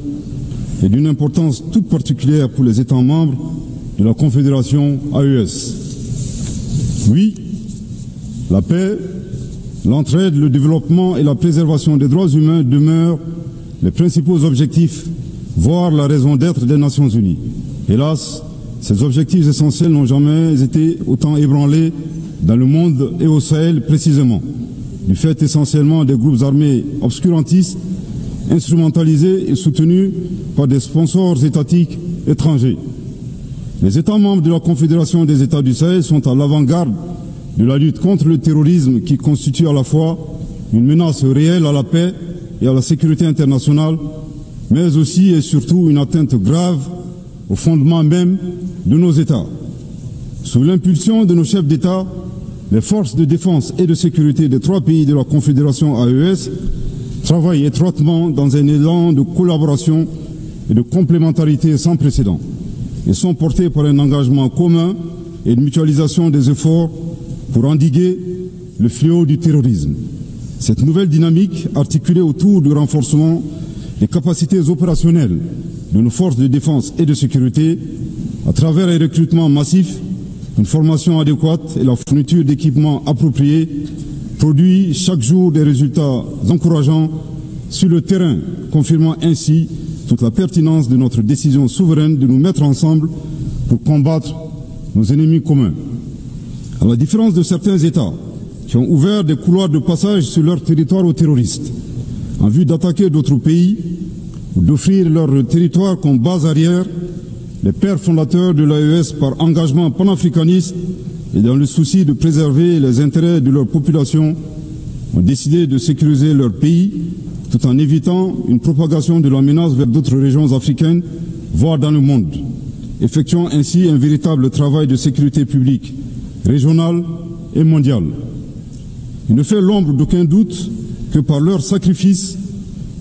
est d'une importance toute particulière pour les États membres de la Confédération AES. Oui, la paix, l'entraide, le développement et la préservation des droits humains demeurent les principaux objectifs, voire la raison d'être des Nations Unies. Hélas, ces objectifs essentiels n'ont jamais été autant ébranlés dans le monde et au Sahel précisément, du fait essentiellement des groupes armés obscurantistes, instrumentalisés et soutenus par des sponsors étatiques étrangers. Les États membres de la Confédération des États du Sahel sont à l'avant-garde de la lutte contre le terrorisme qui constitue à la fois une menace réelle à la paix et à la sécurité internationale, mais aussi et surtout une atteinte grave au fondement même de nos États. Sous l'impulsion de nos chefs d'État, les forces de défense et de sécurité des 3 pays de la Confédération AES travaillent étroitement dans un élan de collaboration et de complémentarité sans précédent et sont portés par un engagement commun et une mutualisation des efforts pour endiguer le fléau du terrorisme. Cette nouvelle dynamique, articulée autour du renforcement des capacités opérationnelles de nos forces de défense et de sécurité, à travers un recrutement massif, une formation adéquate et la fourniture d'équipements appropriés, produit chaque jour des résultats encourageants sur le terrain, confirmant ainsi toute la pertinence de notre décision souveraine de nous mettre ensemble pour combattre nos ennemis communs. À la différence de certains États qui ont ouvert des couloirs de passage sur leur territoire aux terroristes, en vue d'attaquer d'autres pays ou d'offrir leur territoire comme base arrière, les pères fondateurs de l'AES, par engagement panafricaniste et dans le souci de préserver les intérêts de leur population, ont décidé de sécuriser leur pays tout en évitant une propagation de la menace vers d'autres régions africaines, voire dans le monde, effectuant ainsi un véritable travail de sécurité publique, régionale et mondiale. Il ne fait l'ombre d'aucun doute que par leur sacrifice,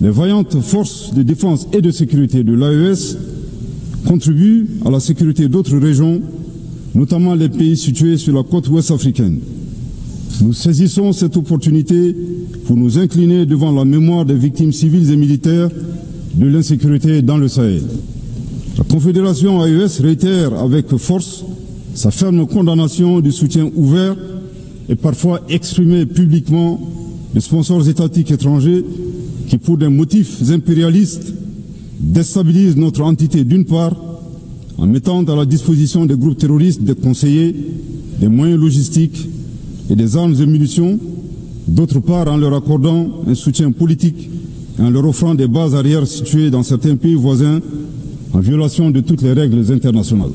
les vaillantes forces de défense et de sécurité de l'AES contribuent à la sécurité d'autres régions, notamment les pays situés sur la côte ouest africaine. Nous saisissons cette opportunité pour nous incliner devant la mémoire des victimes civiles et militaires de l'insécurité dans le Sahel. La Confédération AES réitère avec force sa ferme condamnation du soutien ouvert et parfois exprimé publiquement des sponsors étatiques étrangers qui, pour des motifs impérialistes, déstabilisent notre entité d'une part, en mettant à la disposition des groupes terroristes des conseillers, des moyens logistiques et des armes et munitions, d'autre part en leur accordant un soutien politique et en leur offrant des bases arrières situées dans certains pays voisins en violation de toutes les règles internationales.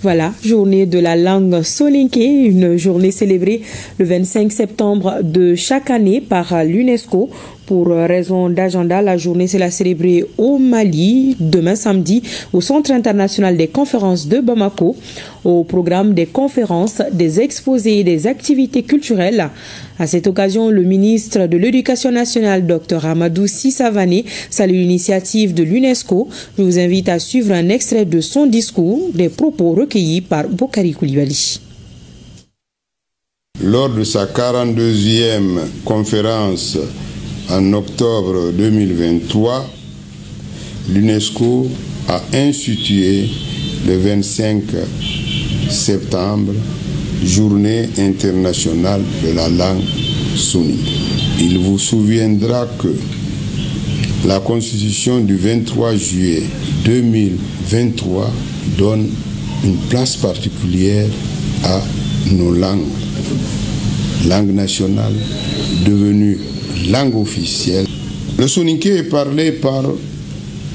Voilà, journée de la langue soninké, une journée célébrée le 25 septembre de chaque année par l'UNESCO. Pour raison d'agenda, la journée sera célébrée au Mali demain samedi au Centre international des conférences de Bamako. Au programme des conférences, des exposés et des activités culturelles. À cette occasion, le ministre de l'Éducation nationale, Dr Amadou Sissavané, salue l'initiative de l'UNESCO. Je vous invite à suivre un extrait de son discours, des propos recueillis par Bokari Koulibaly. Lors de sa 42e conférence en octobre 2023, l'UNESCO a institué le 25 septembre Journée internationale de la langue soninké. Il vous souviendra que la Constitution du 23 juillet 2023 donne une place particulière à nos langues. Langue nationale devenue langue officielle. Le soninké est parlé par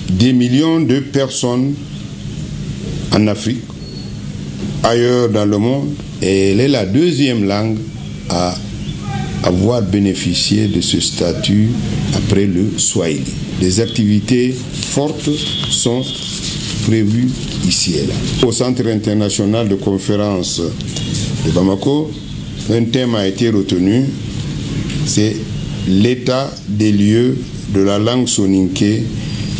des millions de personnes en Afrique, ailleurs dans le monde, et elle est la deuxième langue à avoir bénéficié de ce statut après le Swahili. Des activités fortes sont prévues ici et là. Au Centre international de conférence de Bamako, un thème a été retenu, c'est l'état des lieux de la langue soninké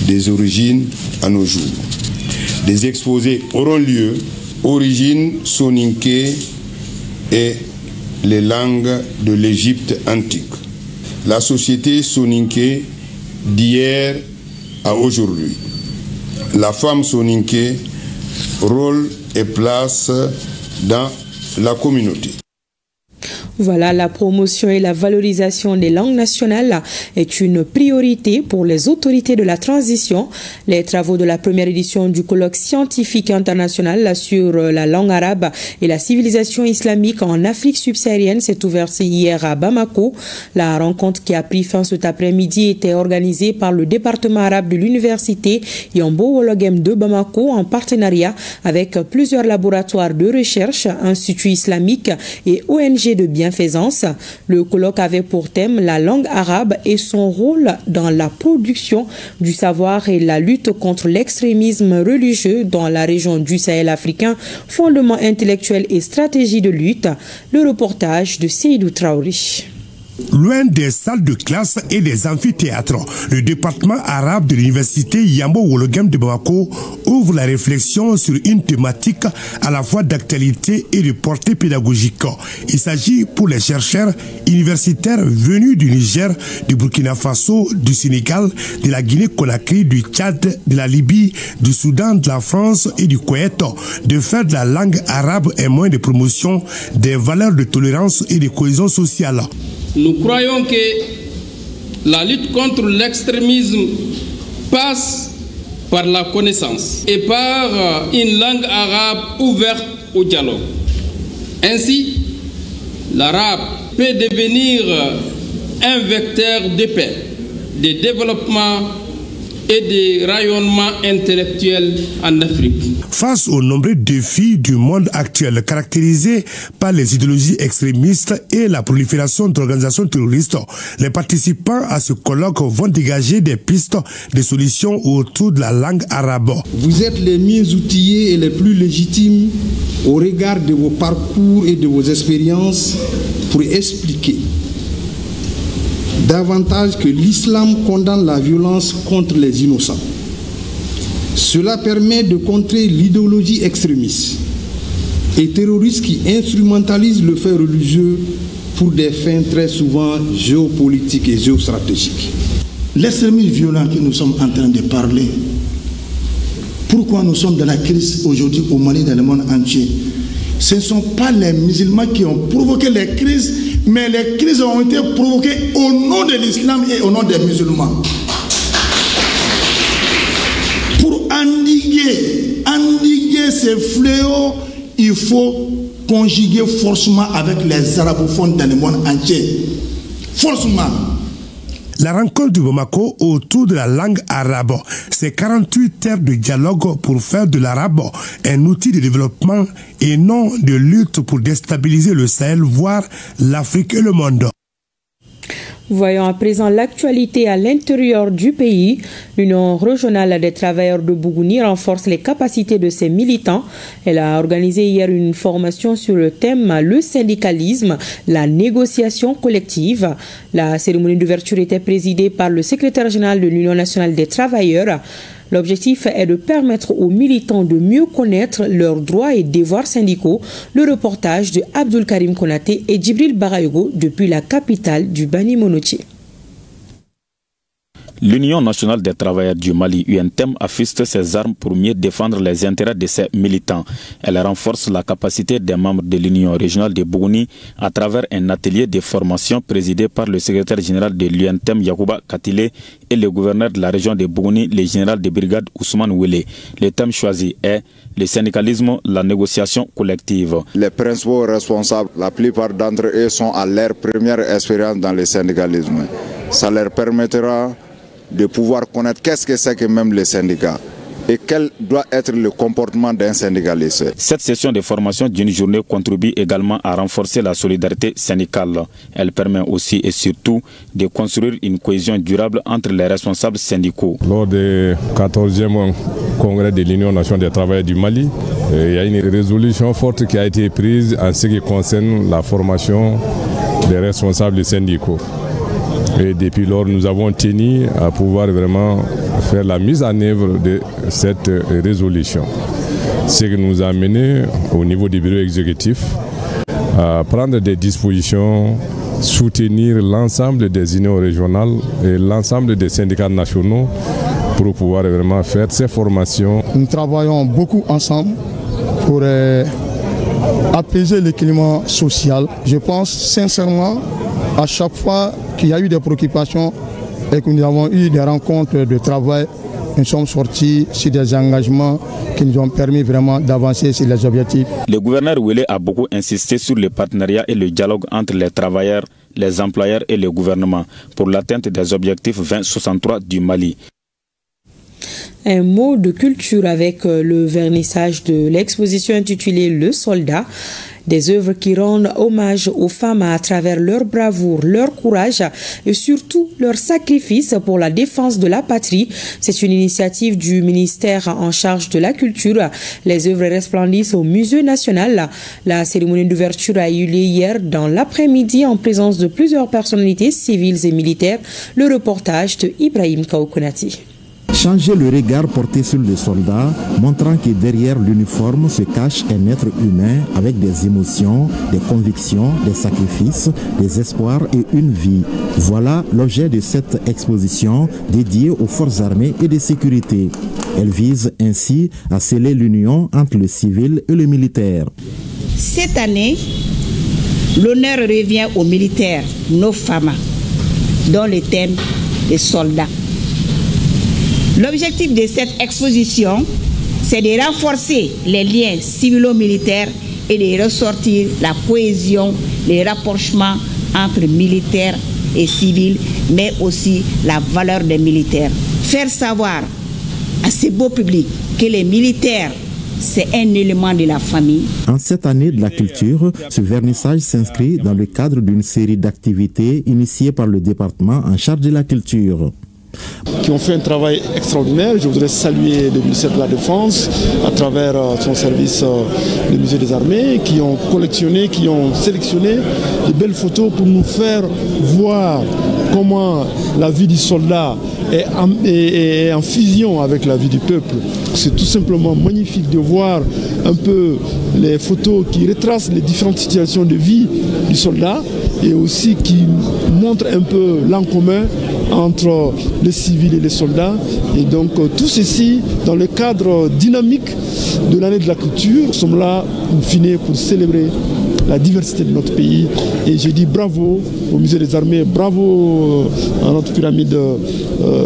des origines à nos jours. Des exposés auront lieu, origine soninké et les langues de l'Égypte antique. La société soninké d'hier à aujourd'hui. La femme soninké, rôle et place dans la communauté. Voilà, la promotion et la valorisation des langues nationales est une priorité pour les autorités de la transition. Les travaux de la première édition du colloque scientifique international sur la langue arabe et la civilisation islamique en Afrique subsaharienne s'est ouverte hier à Bamako. La rencontre qui a pris fin cet après-midi était organisée par le département arabe de l'université Yambo Wologem de Bamako en partenariat avec plusieurs laboratoires de recherche, instituts islamiques et ONG de bienfaisance. Le colloque avait pour thème la langue arabe et son rôle dans la production du savoir et la lutte contre l'extrémisme religieux dans la région du Sahel africain, fondement intellectuel et stratégie de lutte. Le reportage de Seydou Traoré. Loin des salles de classe et des amphithéâtres, le département arabe de l'université Yambo Wologem de Bamako ouvre la réflexion sur une thématique à la fois d'actualité et de portée pédagogique. Il s'agit pour les chercheurs universitaires venus du Niger, du Burkina Faso, du Sénégal, de la Guinée-Conakry, du Tchad, de la Libye, du Soudan, de la France et du Koweït de faire de la langue arabe un moyen de promotion des valeurs de tolérance et de cohésion sociale. Nous croyons que la lutte contre l'extrémisme passe par la connaissance et par une langue arabe ouverte au dialogue. Ainsi, l'arabe peut devenir un vecteur de paix, de développement et de rayonnement intellectuel en Afrique. Face aux nombreux défis du monde actuel caractérisés par les idéologies extrémistes et la prolifération d'organisations terroristes, les participants à ce colloque vont dégager des pistes de solutions autour de la langue arabe. Vous êtes les mieux outillés et les plus légitimes au regard de vos parcours et de vos expériences pour expliquer davantage que l'islam condamne la violence contre les innocents. Cela permet de contrer l'idéologie extrémiste et terroriste qui instrumentalise le fait religieux pour des fins très souvent géopolitiques et géostratégiques. L'extrémisme violent que nous sommes en train de parler, pourquoi nous sommes dans la crise aujourd'hui au Mali, dans le monde entier? Ce ne sont pas les musulmans qui ont provoqué les crises, mais les crises ont été provoquées au nom de l'islam et au nom des musulmans. Pour endiguer ces fléaux, il faut conjuguer forcément avec les arabophones dans le monde entier. Forcément. La rencontre de Bamako autour de la langue arabe, c'est 48 heures de dialogue pour faire de l'arabe un outil de développement et non de lutte pour déstabiliser le Sahel, voire l'Afrique et le monde. Voyons à présent l'actualité à l'intérieur du pays. L'Union régionale des travailleurs de Bougouni renforce les capacités de ses militants. Elle a organisé hier une formation sur le thème « Le syndicalisme, la négociation collective ». La cérémonie d'ouverture était présidée par le secrétaire général de l'Union nationale des travailleurs. L'objectif est de permettre aux militants de mieux connaître leurs droits et devoirs syndicaux. Le reportage de Abdul Karim Konaté et Djibril Barayogo depuis la capitale du Bani Monotié. L'Union nationale des travailleurs du Mali, UNTEM, affiche ses armes pour mieux défendre les intérêts de ses militants. Elle renforce la capacité des membres de l'Union régionale de Bougouni à travers un atelier de formation présidé par le secrétaire général de l'UNTEM, Yacouba Katile, et le gouverneur de la région de Bougouni, le général de brigade Ousmane Wele. Le thème choisi est le syndicalisme, la négociation collective. Les principaux responsables, la plupart d'entre eux sont à leur première expérience dans le syndicalisme. Ça leur permettra de pouvoir connaître qu'est-ce que c'est que même les syndicats et quel doit être le comportement d'un syndicaliste. Cette session de formation d'une journée contribue également à renforcer la solidarité syndicale. Elle permet aussi et surtout de construire une cohésion durable entre les responsables syndicaux. Lors du 14e congrès de l'Union nationale des travailleurs du Mali, il y a une résolution forte qui a été prise en ce qui concerne la formation des responsables syndicaux. Et depuis lors, nous avons tenu à pouvoir vraiment faire la mise en œuvre de cette résolution. Ce qui nous a amené au niveau du bureau exécutif à prendre des dispositions, soutenir l'ensemble des unions régionales et l'ensemble des syndicats nationaux pour pouvoir vraiment faire ces formations. Nous travaillons beaucoup ensemble pour apaiser le climat social. Je pense sincèrement, à chaque fois qu'il y a eu des préoccupations et que nous avons eu des rencontres de travail, nous sommes sortis sur des engagements qui nous ont permis vraiment d'avancer sur les objectifs. Le gouverneur Wele a beaucoup insisté sur le partenariat et le dialogue entre les travailleurs, les employeurs et le gouvernement pour l'atteinte des objectifs 2063 du Mali. Un mot de culture avec le vernissage de l'exposition intitulée Le Soldat. Des œuvres qui rendent hommage aux femmes à travers leur bravoure, leur courage et surtout leur sacrifice pour la défense de la patrie. C'est une initiative du ministère en charge de la culture. Les œuvres resplendissent au Musée national. La cérémonie d'ouverture a eu lieu hier dans l'après-midi en présence de plusieurs personnalités civiles et militaires. Le reportage de Ibrahim Kaoukonati. Changer le regard porté sur le soldat, montrant que derrière l'uniforme se cache un être humain avec des émotions, des convictions, des sacrifices, des espoirs et une vie. Voilà l'objet de cette exposition dédiée aux forces armées et de sécurité. Elle vise ainsi à sceller l'union entre le civil et le militaire. Cette année, l'honneur revient aux militaires, nos femmes, dont le thème des soldats. L'objectif de cette exposition, c'est de renforcer les liens civilo-militaires et de ressortir la cohésion, les rapprochements entre militaires et civils, mais aussi la valeur des militaires. Faire savoir à ce beau public que les militaires, c'est un élément de la famille. En cette année de la culture, ce vernissage s'inscrit dans le cadre d'une série d'activités initiées par le département en charge de la culture. Qui ont fait un travail extraordinaire. Je voudrais saluer le ministère de la Défense à travers son service, le musée des armées, qui ont collectionné, qui ont sélectionné de belles photos pour nous faire voir comment la vie du soldat est en fusion avec la vie du peuple. C'est tout simplement magnifique de voir un peu les photos qui retracent les différentes situations de vie du soldat et aussi qui montrent un peu l'en commun entre les civils et les soldats. Et donc tout ceci dans le cadre dynamique de l'année de la culture. Nous sommes là, in fine, pour célébrer la diversité de notre pays. Et je dis bravo au musée des armées, bravo à notre pyramide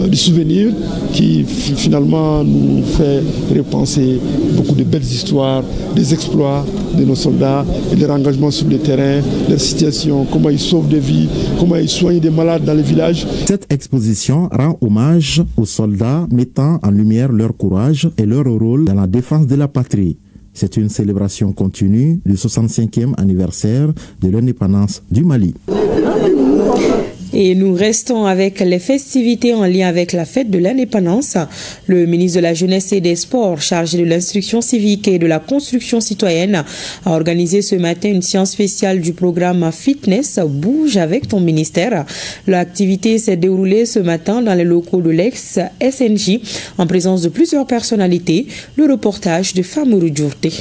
du souvenir qui finalement nous fait repenser beaucoup de belles histoires, des exploits de nos soldats et leur engagement sur le terrain, leur situation, comment ils sauvent des vies, comment ils soignent des malades dans les villages. Cette exposition rend hommage aux soldats, mettant en lumière leur courage et leur rôle dans la défense de la patrie. C'est une célébration continue du 65e anniversaire de l'indépendance du Mali. Et nous restons avec les festivités en lien avec la fête de l'indépendance. Le ministre de la Jeunesse et des Sports, chargé de l'instruction civique et de la construction citoyenne, a organisé ce matin une séance spéciale du programme Fitness Bouge avec ton ministère. L'activité s'est déroulée ce matin dans les locaux de l'ex-SNJ en présence de plusieurs personnalités. Le reportage de Famourou Djourté.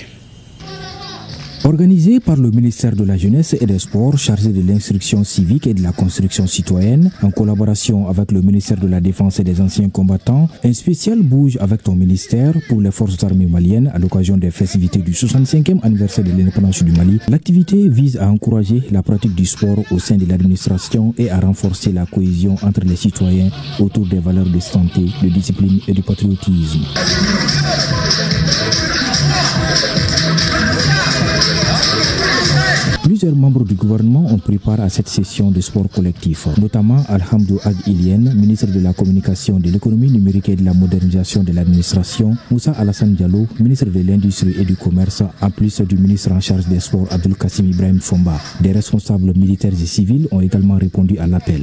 Organisé par le ministère de la Jeunesse et des Sports, chargé de l'instruction civique et de la construction citoyenne, en collaboration avec le ministère de la Défense et des Anciens Combattants, un spécial bouge avec ton ministère pour les forces armées maliennes à l'occasion des festivités du 65e anniversaire de l'indépendance du Mali. L'activité vise à encourager la pratique du sport au sein de l'administration et à renforcer la cohésion entre les citoyens autour des valeurs de santé, de discipline et de patriotisme. Plusieurs membres du gouvernement ont pris part à cette session de sport collectif, notamment Alhamdou Ag Ilien, ministre de la Communication, de l'économie numérique et de la modernisation de l'administration, Moussa Alassane Diallo, ministre de l'Industrie et du Commerce, en plus du ministre en charge des sports Abdul Kassim Ibrahim Fomba. Des responsables militaires et civils ont également répondu à l'appel.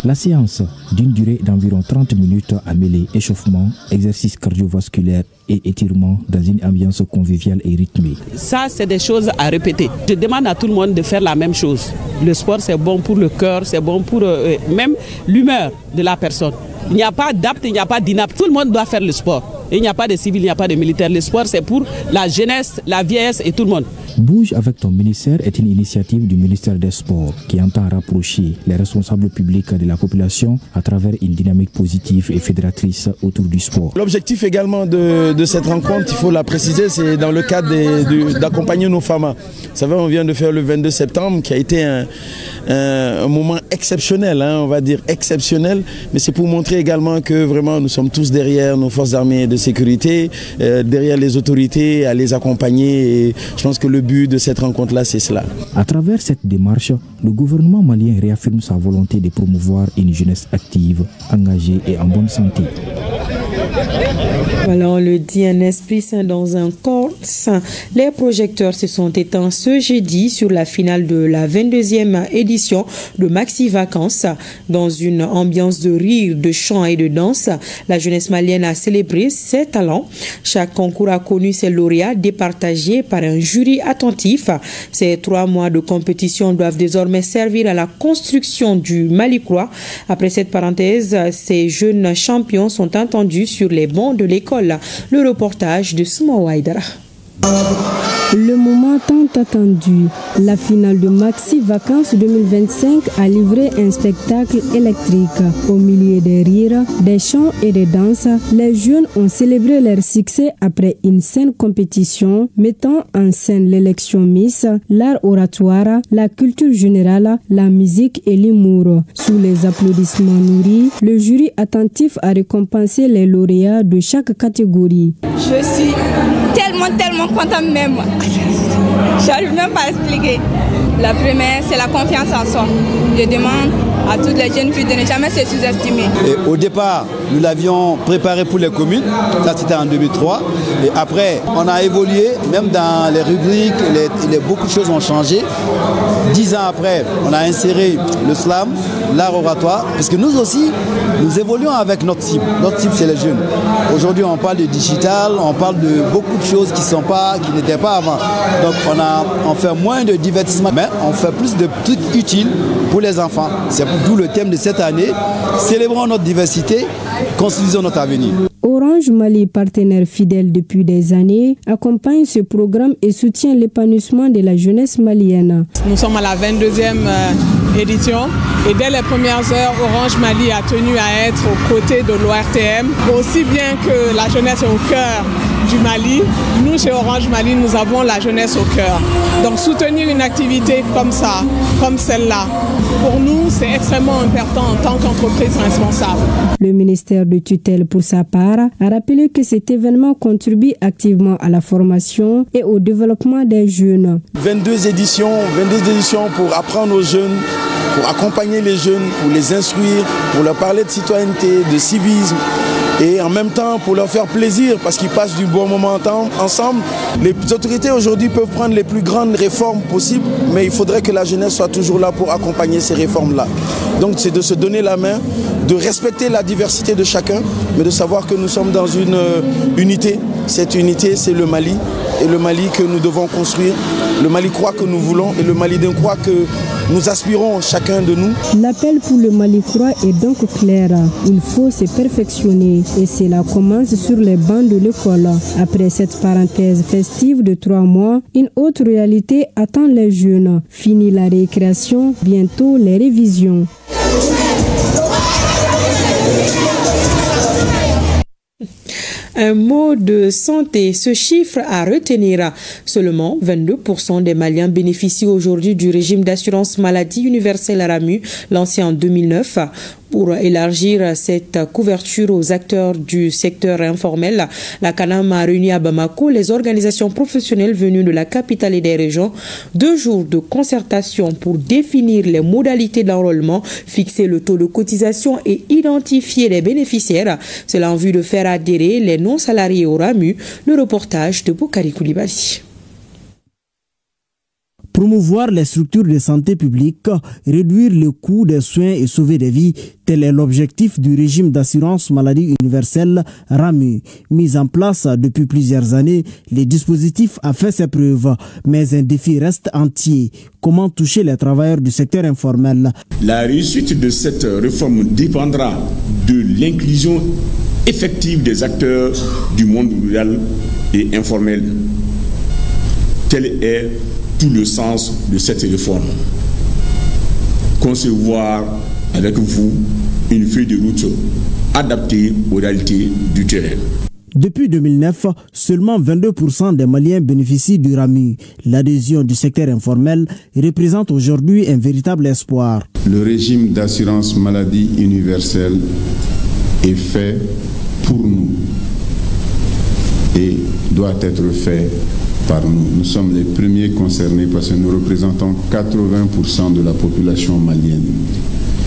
La séance, d'une durée d'environ 30 minutes, a mêlé échauffement, exercice cardiovasculaire et étirement dans une ambiance conviviale et rythmée. Ça, c'est des choses à répéter. Je demande à tout le monde de faire la même chose. Le sport, c'est bon pour le cœur, c'est bon pour même l'humeur de la personne. Il n'y a pas d'apte, il n'y a pas d'inapte. Tout le monde doit faire le sport. Il n'y a pas de civil, il n'y a pas de militaire. Le sport, c'est pour la jeunesse, la vieillesse et tout le monde. Bouge avec ton ministère est une initiative du ministère des Sports qui entend rapprocher les responsables publics de la population à travers une dynamique positive et fédératrice autour du sport. L'objectif également de cette rencontre, il faut la préciser, c'est dans le cadre d'accompagner nos femmes. Vous savez, on vient de faire le 22 septembre qui a été un moment exceptionnel, on va dire exceptionnel, mais c'est pour montrer également que vraiment nous sommes tous derrière nos forces armées de sécurité, derrière les autorités, à les accompagner, et je pense que le but de cette rencontre-là, c'est cela. À travers cette démarche, le gouvernement malien réaffirme sa volonté de promouvoir une jeunesse active, engagée et en bonne santé. Voilà, on le dit, un esprit sain dans un corps sain. Les projecteurs se sont éteints ce jeudi sur la finale de la 22e édition de Maxi Vacances. Dans une ambiance de rire, de chant et de danse, la jeunesse malienne a célébré ses talents. Chaque concours a connu ses lauréats départagés par un jury attentif. Ces 3 mois de compétition doivent désormais servir à la construction du Mali-Croix. Après cette parenthèse, ces jeunes champions sont entendus sur les bancs de l'école. Le reportage de Souma Waïdara. Le moment tant attendu, la finale de Maxi Vacances 2025 a livré un spectacle électrique. Au milieu des rires, des chants et des danses, les jeunes ont célébré leur succès après une saine compétition mettant en scène l'élection Miss, l'art oratoire, la culture générale, la musique et l'humour. Sous les applaudissements nourris, le jury attentif a récompensé les lauréats de chaque catégorie. Je suis tellement contente même. J'arrive même pas à expliquer. La première, c'est la confiance en soi. Je demande à toutes les jeunes filles de ne jamais se sous-estimer. Au départ, nous l'avions préparé pour les communes. Ça, c'était en 2003. Et après, on a évolué, même dans les rubriques, beaucoup de choses ont changé. 10 ans après, on a inséré le slam, l'art oratoire, parce que nous aussi, nous évoluons avec notre cible. Notre cible, c'est les jeunes. Aujourd'hui, on parle de digital, on parle de beaucoup de choses qui n'étaient pas avant. Donc, on fait moins de divertissement, mais on fait plus de trucs utiles pour les enfants. C'est d'où le thème de cette année. Célébrons notre diversité, construisons notre avenir. Orange Mali, partenaire fidèle depuis des années, accompagne ce programme et soutient l'épanouissement de la jeunesse malienne. Nous sommes à la 22e édition et dès les premières heures, Orange Mali a tenu à être aux côtés de l'ORTM. Aussi bien que la jeunesse est au cœur du Mali, nous chez Orange Mali, nous avons la jeunesse au cœur. Donc soutenir une activité comme ça, comme celle-là, pour nous, c'est extrêmement important en tant qu'entreprise responsable. Le ministère de tutelle, pour sa part, a rappelé que cet événement contribue activement à la formation et au développement des jeunes. 22 éditions pour apprendre aux jeunes, pour accompagner les jeunes, pour les instruire, pour leur parler de citoyenneté, de civisme et en même même temps pour leur faire plaisir parce qu'ils passent du bon moment ensemble. Les autorités aujourd'hui peuvent prendre les plus grandes réformes possibles, mais il faudrait que la jeunesse soit toujours là pour accompagner ces réformes-là. Donc c'est de se donner la main, de respecter la diversité de chacun, mais de savoir que nous sommes dans une unité. Cette unité, c'est le Mali, et le Mali que nous devons construire, le Mali croix que nous voulons et le Mali d'un croix que nous aspirons chacun de nous. L'appel pour le Mali croix est donc clair. Il faut se perfectionner et cela commence sur les bancs de l'école. Après cette parenthèse festive de 3 mois, une autre réalité attend les jeunes. Fini la récréation, bientôt les révisions. Un mot de santé, ce chiffre à retenir. Seulement 22% des Maliens bénéficient aujourd'hui du régime d'assurance maladie universelle RAMU, lancé en 2009. Pour élargir cette couverture aux acteurs du secteur informel, la CANAM a réuni à Bamako les organisations professionnelles venues de la capitale et des régions. 2 jours de concertation pour définir les modalités d'enrôlement, fixer le taux de cotisation et identifier les bénéficiaires. Cela en vue de faire adhérer les non-salariés au RAMU. Le reportage de Boukari Koulibaly. Promouvoir les structures de santé publique, réduire le coût des soins et sauver des vies, tel est l'objectif du régime d'assurance maladie universelle RAMU. Mis en place depuis plusieurs années, le dispositif a fait ses preuves, mais un défi reste entier. Comment toucher les travailleurs du secteur informel? La réussite de cette réforme dépendra de l'inclusion effective des acteurs du monde rural et informel. Tel est tout le sens de cette réforme. Concevoir avec vous une feuille de route adaptée aux réalités du terrain. Depuis 2009, seulement 22% des Maliens bénéficient du RAMU. L'adhésion du secteur informel représente aujourd'hui un véritable espoir. Le régime d'assurance maladie universelle est fait pour nous et doit être fait par nous. Nous sommes les premiers concernés parce que nous représentons 80% de la population malienne.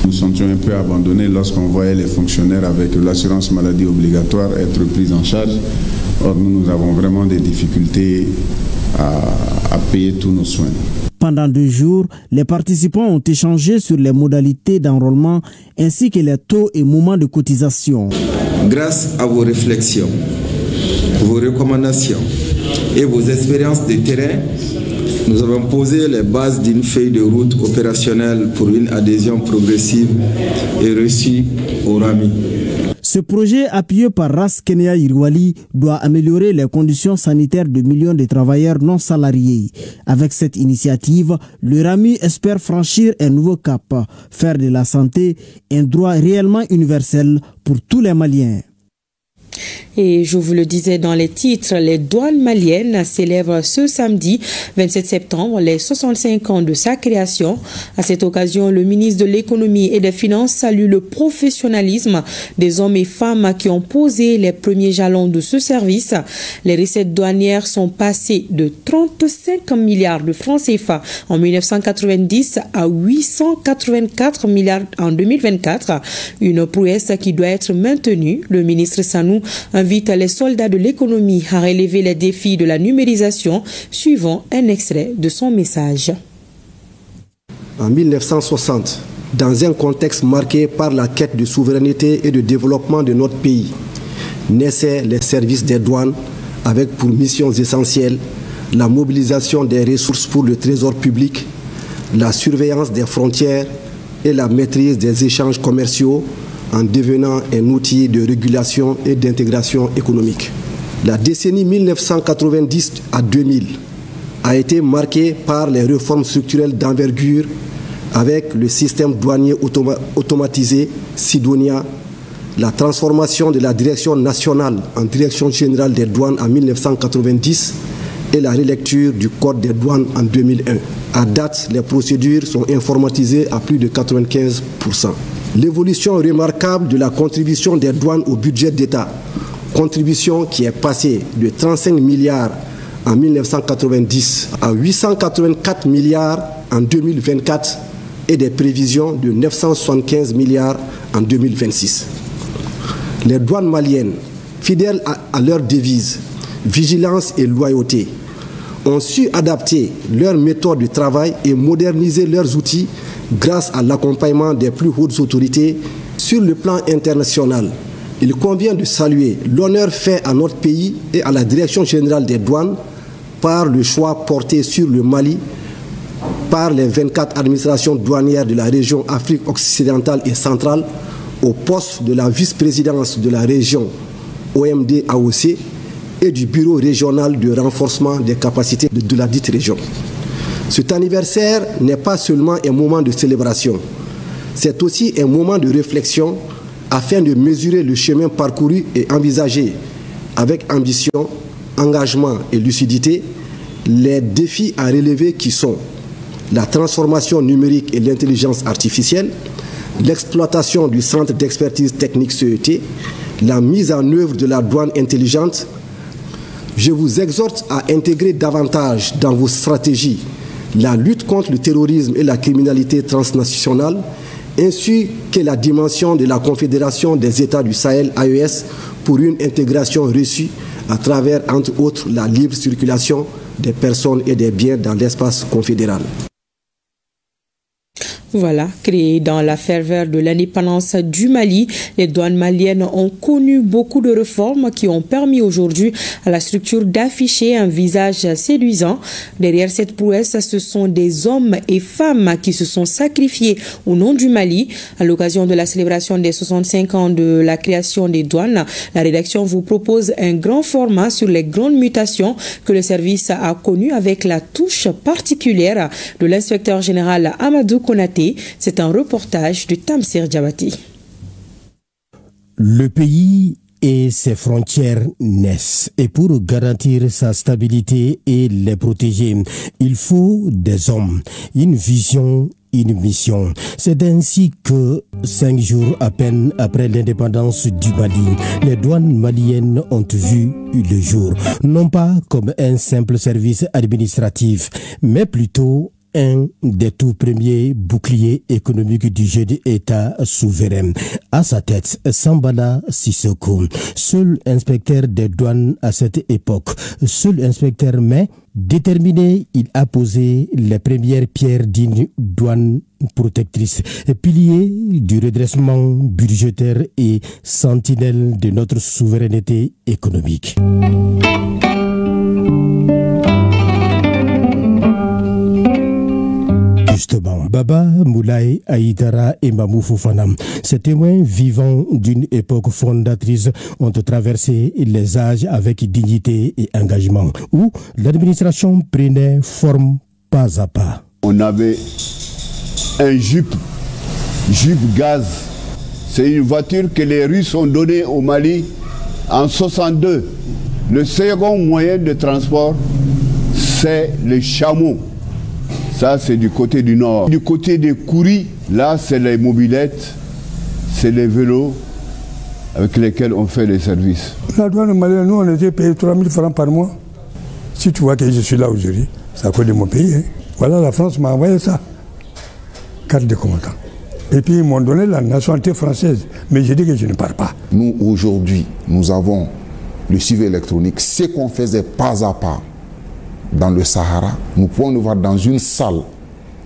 Nous sentions un peu abandonnés lorsqu'on voyait les fonctionnaires avec l'assurance maladie obligatoire être pris en charge. Or, nous avons vraiment des difficultés à payer tous nos soins. Pendant 2 jours, les participants ont échangé sur les modalités d'enrôlement ainsi que les taux et moments de cotisation. Grâce à vos réflexions, vos recommandations et vos expériences de terrain, nous avons posé les bases d'une feuille de route opérationnelle pour une adhésion progressive et reçue au RAMU. Ce projet, appuyé par Ras Kenya Irwali, doit améliorer les conditions sanitaires de millions de travailleurs non salariés. Avec cette initiative, le RAMU espère franchir un nouveau cap, faire de la santé un droit réellement universel pour tous les Maliens. Et je vous le disais dans les titres, les douanes maliennes célèbrent ce samedi 27 septembre les 65 ans de sa création. À cette occasion, le ministre de l'économie et des finances salue le professionnalisme des hommes et femmes qui ont posé les premiers jalons de ce service. Les recettes douanières sont passées de 35 milliards de francs CFA en 1990 à 884 milliards en 2024. Une prouesse qui doit être maintenue. Le ministre Sanou invite les soldats de l'économie à relever les défis de la numérisation, suivant un extrait de son message. En 1960, dans un contexte marqué par la quête de souveraineté et de développement de notre pays, naissaient les services des douanes avec pour missions essentielles la mobilisation des ressources pour le trésor public, la surveillance des frontières et la maîtrise des échanges commerciaux, en devenant un outil de régulation et d'intégration économique. La décennie 1990 à 2000 a été marquée par les réformes structurelles d'envergure avec le système douanier automatisé Sidonia, la transformation de la direction nationale en direction générale des douanes en 1990 et la relecture du code des douanes en 2001. À date, les procédures sont informatisées à plus de 95%. L'évolution remarquable de la contribution des douanes au budget d'État, contribution qui est passée de 35 milliards en 1990 à 884 milliards en 2024 et des prévisions de 975 milliards en 2026. Les douanes maliennes fidèles à leur devise, vigilance et loyauté, ont su adapter leurs méthodes de travail et moderniser leurs outils grâce à l'accompagnement des plus hautes autorités sur le plan international. Il convient de saluer l'honneur fait à notre pays et à la Direction générale des douanes par le choix porté sur le Mali par les 24 administrations douanières de la région Afrique occidentale et centrale au poste de la vice-présidence de la région OMD-AOC et du bureau régional de renforcement des capacités de la dite région. Cet anniversaire n'est pas seulement un moment de célébration, c'est aussi un moment de réflexion afin de mesurer le chemin parcouru et envisager avec ambition, engagement et lucidité les défis à relever qui sont la transformation numérique et l'intelligence artificielle, l'exploitation du centre d'expertise technique CET, la mise en œuvre de la douane intelligente. Je vous exhorte à intégrer davantage dans vos stratégies la lutte contre le terrorisme et la criminalité transnationale, ainsi que la dimension de la Confédération des États du Sahel, AES, pour une intégration reçue à travers, entre autres, la libre circulation des personnes et des biens dans l'espace confédéral. Voilà, créé dans la ferveur de l'indépendance du Mali, les douanes maliennes ont connu beaucoup de réformes qui ont permis aujourd'hui à la structure d'afficher un visage séduisant. Derrière cette prouesse, ce sont des hommes et femmes qui se sont sacrifiés au nom du Mali. À l'occasion de la célébration des 65 ans de la création des douanes, la rédaction vous propose un grand format sur les grandes mutations que le service a connues avec la touche particulière de l'inspecteur général Amadou Konaté. C'est un reportage de Tamsir Diabati. Le pays et ses frontières naissent. Et pour garantir sa stabilité et les protéger, il faut des hommes, une vision, une mission. C'est ainsi que 5 jours à peine après l'indépendance du Mali, les douanes maliennes ont vu le jour. Non pas comme un simple service administratif, mais plutôt un des tout premiers boucliers économiques du jeune État souverain. À sa tête, Sambala Sissoko, seul inspecteur des douanes à cette époque, seul inspecteur mais déterminé, il a posé les premières pierres d'une douane protectrice, pilier du redressement budgétaire et sentinelle de notre souveraineté économique. Justement, Baba Moulay Aïdara et Mamou Fofana, ces témoins vivants d'une époque fondatrice, ont traversé les âges avec dignité et engagement, où l'administration prenait forme pas à pas. On avait un Jeep gaz. C'est une voiture que les Russes ont donnée au Mali en 1962. Le second moyen de transport, c'est le chameau. Ça, c'est du côté du nord. Du côté des Kouris, là, c'est les mobylettes, c'est les vélos avec lesquels on fait les services. La douane malienne, nous, on était payé 3 000 francs par mois. Si tu vois que je suis là aujourd'hui, c'est à cause de mon pays. Hein. Voilà, la France m'a envoyé ça. Carte de combattant. Et puis, ils m'ont donné la nationalité française. Mais j'ai dit que je ne pars pas. Nous, aujourd'hui, nous avons le suivi électronique. Ce qu'on faisait pas à pas dans le Sahara, nous pouvons nous voir dans une salle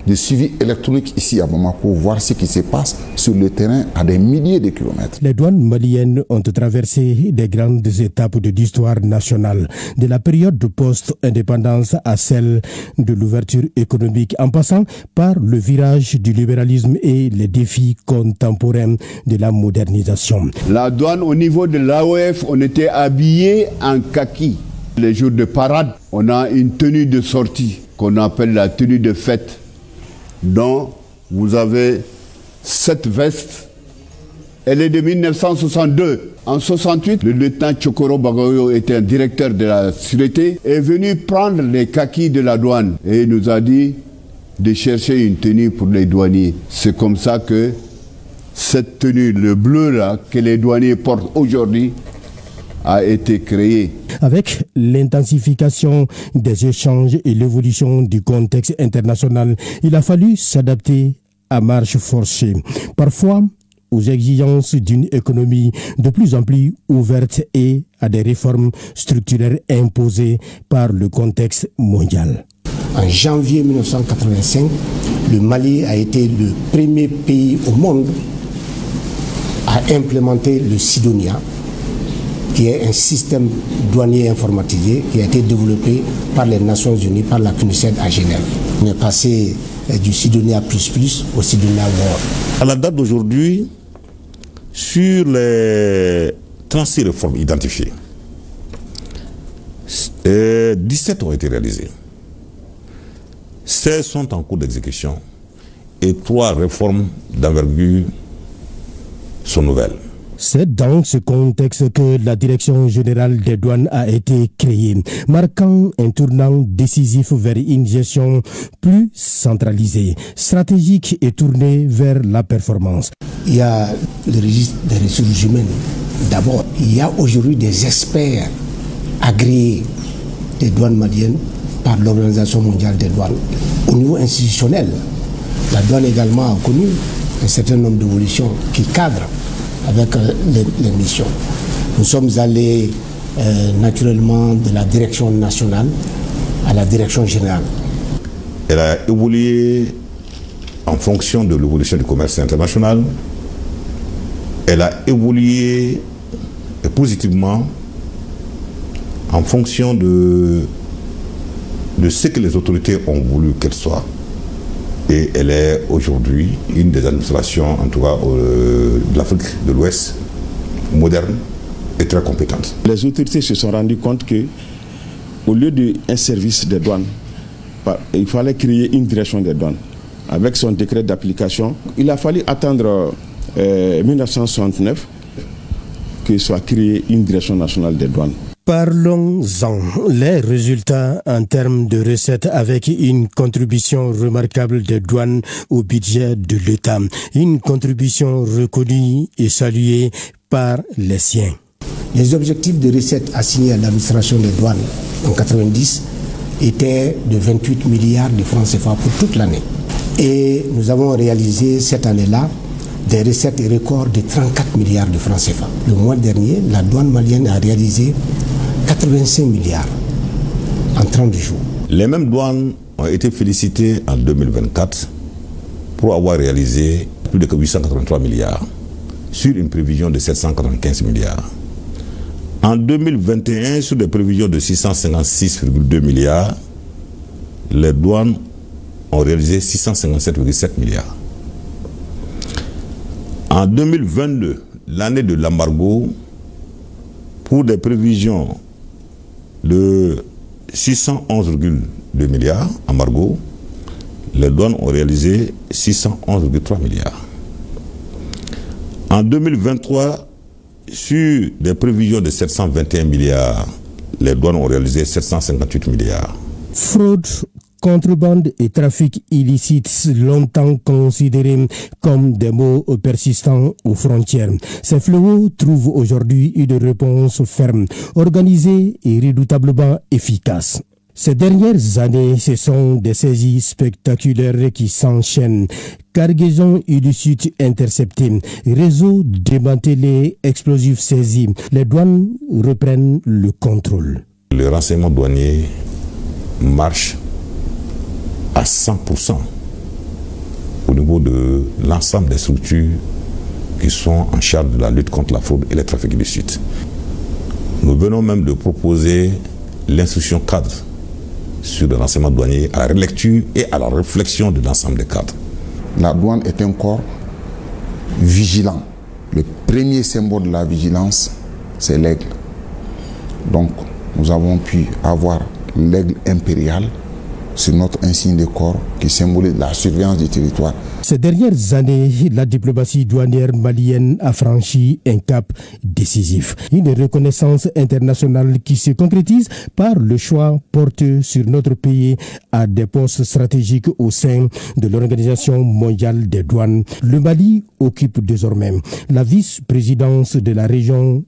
de suivi électronique ici à Bamako pour voir ce qui se passe sur le terrain à des milliers de kilomètres. Les douanes maliennes ont traversé des grandes étapes de l'histoire nationale, de la période de post-indépendance à celle de l'ouverture économique, en passant par le virage du libéralisme et les défis contemporains de la modernisation. La douane, au niveau de l'AOF, on était habillés en kaki. Les jours de parade, on a une tenue de sortie qu'on appelle la tenue de fête, dont vous avez cette veste. Elle est de 1962. En 1968, le lieutenant Chokoro Bagoyo était un directeur de la sûreté, est venu prendre les kakis de la douane et il nous a dit de chercher une tenue pour les douaniers. C'est comme ça que cette tenue, le bleu là, que les douaniers portent aujourd'hui, a été créé. Avec l'intensification des échanges et l'évolution du contexte international, il a fallu s'adapter à marche forcée. Parfois, aux exigences d'une économie de plus en plus ouverte et à des réformes structurelles imposées par le contexte mondial. En janvier 1985, le Mali a été le premier pays au monde à implémenter le Sidonia, qui est un système douanier informatisé qui a été développé par les Nations Unies, par la CNUSED à Genève. On est passé du Sidonia++ au Sidonia World. À la date d'aujourd'hui, sur les 36 réformes identifiées, 17 ont été réalisées. 16 sont en cours d'exécution et 3 réformes d'envergure sont nouvelles. C'est dans ce contexte que la Direction générale des douanes a été créée, marquant un tournant décisif vers une gestion plus centralisée, stratégique et tournée vers la performance. Il y a le registre des ressources humaines. D'abord, il y a aujourd'hui des experts agréés des douanes maliennes par l'Organisation mondiale des douanes. Au niveau institutionnel, la douane également a connu un certain nombre d'évolutions qui cadrent avec les missions. Nous sommes allés naturellement de la direction nationale à la direction générale. Elle a évolué en fonction de l'évolution du commerce international. Elle a évolué positivement en fonction de ce que les autorités ont voulu qu'elle soit. Et elle est aujourd'hui une des administrations, en tout cas de l'Afrique de l'Ouest, moderne et très compétente. Les autorités se sont rendues compte que, au lieu d'un service des douanes, il fallait créer une direction des douanes. Avec son décret d'application, il a fallu attendre 1969 que soit créée une direction nationale des douanes. Parlons-en. Les résultats en termes de recettes avec une contribution remarquable des douanes au budget de l'État. Une contribution reconnue et saluée par les siens. Les objectifs de recettes assignés à l'administration des douanes en 1990 étaient de 28 milliards de francs CFA pour toute l'année. Et nous avons réalisé cette année-là des recettes et records de 34 milliards de francs CFA. Le mois dernier, la douane malienne a réalisé 85 milliards en 30 jours. Les mêmes douanes ont été félicitées en 2024 pour avoir réalisé plus de 883 milliards sur une prévision de 795 milliards. En 2021, sur des prévisions de 656,2 milliards, les douanes ont réalisé 657,7 milliards. En 2022, l'année de l'embargo, pour des prévisions de 611,2 milliards, embargo, les douanes ont réalisé 611,3 milliards. En 2023, sur des prévisions de 721 milliards, les douanes ont réalisé 758 milliards. Fraude, contrebande et trafic illicite, longtemps considérés comme des maux persistants aux frontières. Ces fléaux trouvent aujourd'hui une réponse ferme, organisée et redoutablement efficace. Ces dernières années, ce sont des saisies spectaculaires qui s'enchaînent. Cargaisons illicites interceptées, réseaux démantelés, explosifs saisis. Les douanes reprennent le contrôle. Le renseignement douanier marche à 100% au niveau de l'ensemble des structures qui sont en charge de la lutte contre la fraude et les trafics illicites. Nous venons même de proposer l'instruction cadre sur le renseignement douanier à la relecture et à la réflexion de l'ensemble des cadres. La douane est un corps vigilant. Le premier symbole de la vigilance, c'est l'aigle. Donc, nous avons pu avoir l'aigle impérial sur notre insigne de corps qui symbolise la surveillance du territoire. Ces dernières années, la diplomatie douanière malienne a franchi un cap décisif. Une reconnaissance internationale qui se concrétise par le choix porté sur notre pays à des postes stratégiques au sein de l'Organisation mondiale des douanes. Le Mali occupe désormais la vice-présidence de la région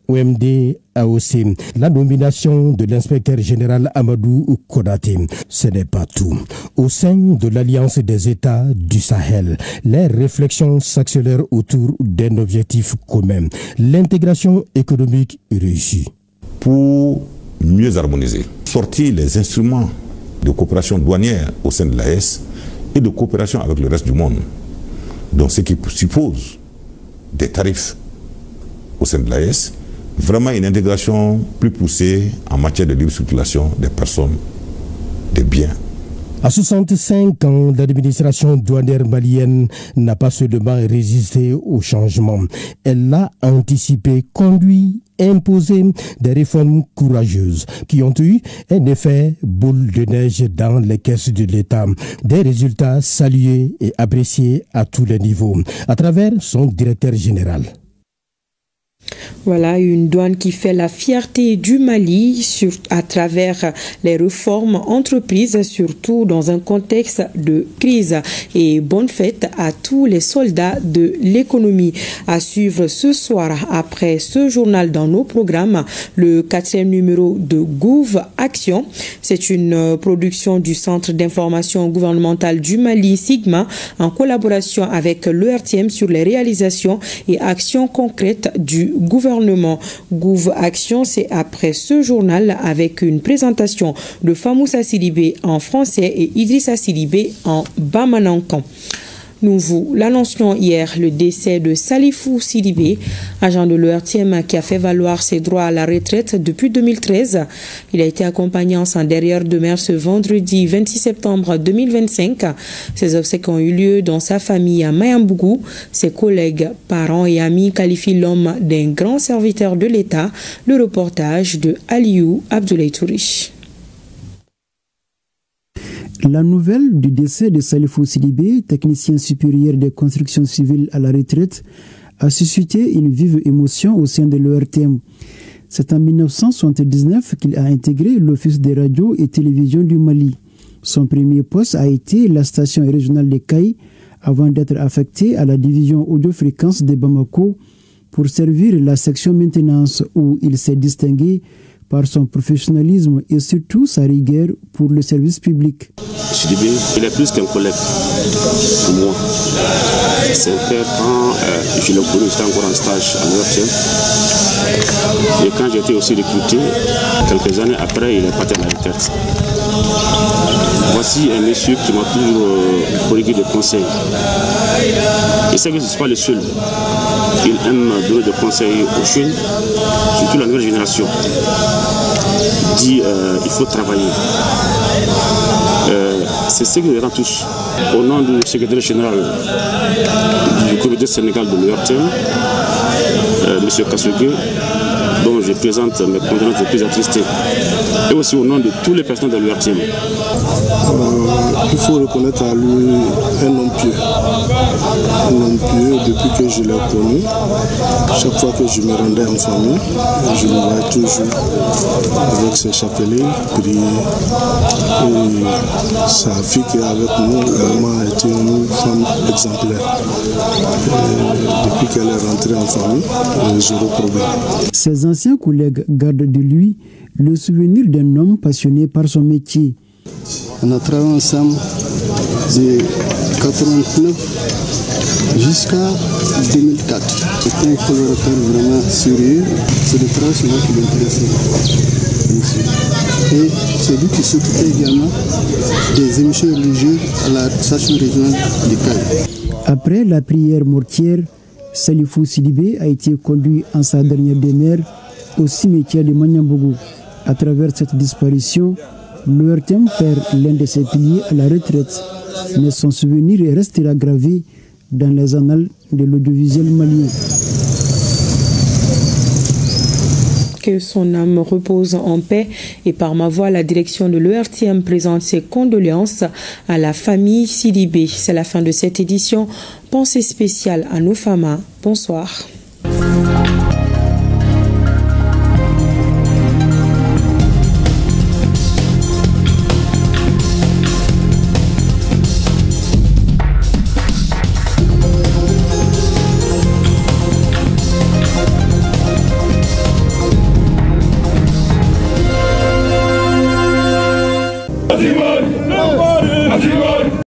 OMD AOC, la nomination de l'inspecteur général Amadou Konaté. Ce n'est pas tout. Au sein de l'Alliance des États du Sahel, les réflexions s'accélèrent autour d'un objectif commun, l'intégration économique réussie. Pour mieux harmoniser, sortir les instruments de coopération douanière au sein de l'AES et de coopération avec le reste du monde. Donc ce qui suppose des tarifs au sein de l'AES, vraiment une intégration plus poussée en matière de libre circulation des personnes, des biens. À 65 ans, l'administration douanière malienne n'a pas seulement résisté au changement. Elle l'a anticipé, conduit, imposé des réformes courageuses qui ont eu un effet boule de neige dans les caisses de l'État. Des résultats salués et appréciés à tous les niveaux, à travers son directeur général. Voilà une douane qui fait la fierté du Mali à travers les réformes entreprises, surtout dans un contexte de crise. Et bonne fête à tous les soldats de l'économie. À suivre ce soir, après ce journal dans nos programmes, le 4e numéro de Gouv Action. C'est une production du Centre d'information gouvernementale du Mali, Sigma, en collaboration avec l'ERTM sur les réalisations et actions concrètes du gouvernement. Gouv Action, c'est après ce journal avec une présentation de Famoussa Sidibé en français et Idrissa Sidibé en bamanankan. Nous vous l'annoncions hier, le décès de Salifou Sidibé, agent de l'ERTM qui a fait valoir ses droits à la retraite depuis 2013. Il a été accompagné en son derrière demeure ce vendredi 26 septembre 2025. Ses obsèques ont eu lieu dans sa famille à Mayambougou. Ses collègues, parents et amis qualifient l'homme d'un grand serviteur de l'État. Le reportage de Aliou Abdoulaye Tourish. La nouvelle du décès de Salifou Sidibé, technicien supérieur des constructions civiles à la retraite, a suscité une vive émotion au sein de l'ERTM. C'est en 1979 qu'il a intégré l'Office des radios et télévisions du Mali. Son premier poste a été la station régionale de Caille, avant d'être affecté à la division audio-fréquence de Bamako pour servir la section maintenance où il s'est distingué par son professionnalisme et surtout sa rigueur pour le service public. Sidibé, il est plus qu'un collègue pour moi. C'est un père quand je l'ai connu, j'étais encore en stage à l'ERTM. Et quand j'ai été aussi recruté, quelques années après, il est parti à la retraite. Voici un monsieur qui m'a toujours prodigué des conseils. Et c'est que ce n'est pas le seul. Il aime donner des conseils aux jeunes, surtout la nouvelle génération. Il dit il faut travailler. C'est ce que nous attendons tous. Au nom du secrétaire général du comité sénégal de l'ERTM, M. Kassougué, dont je présente mes condoléances les plus attristées, et aussi au nom de tous les personnes de l'ERTM. Il faut reconnaître à lui un homme pieux. Un homme pieux, depuis que je l'ai connu, chaque fois que je me rendais en famille, je le voyais toujours avec ses chapelets, prier. Et sa fille qui est avec nous vraiment a été une femme exemplaire. Et depuis qu'elle est rentrée en famille, zéro problème. Ses anciens collègues gardent de lui le souvenir d'un homme passionné par son métier. On a travaillé ensemble de 89 jusqu'à 2004. C'était un collaborateur vraiment sérieux. C'est le travail souvent qui l'intéressait. Et c'est lui qui s'occupait également des émissions religieuses à la station régionale de Caille. Après la prière mortière, Salifou Sidibé a été conduit en sa dernière demeure au cimetière de Mayambougou. À travers cette disparition, l'ERTM perd l'un de ses piliers à la retraite, mais son souvenir restera gravé dans les annales de l'audiovisuel malien. Que son âme repose en paix et par ma voix, la direction de l'ERTM présente ses condoléances à la famille Sidibé. C'est la fin de cette édition. Pensée spéciale à nos femmes. Bonsoir.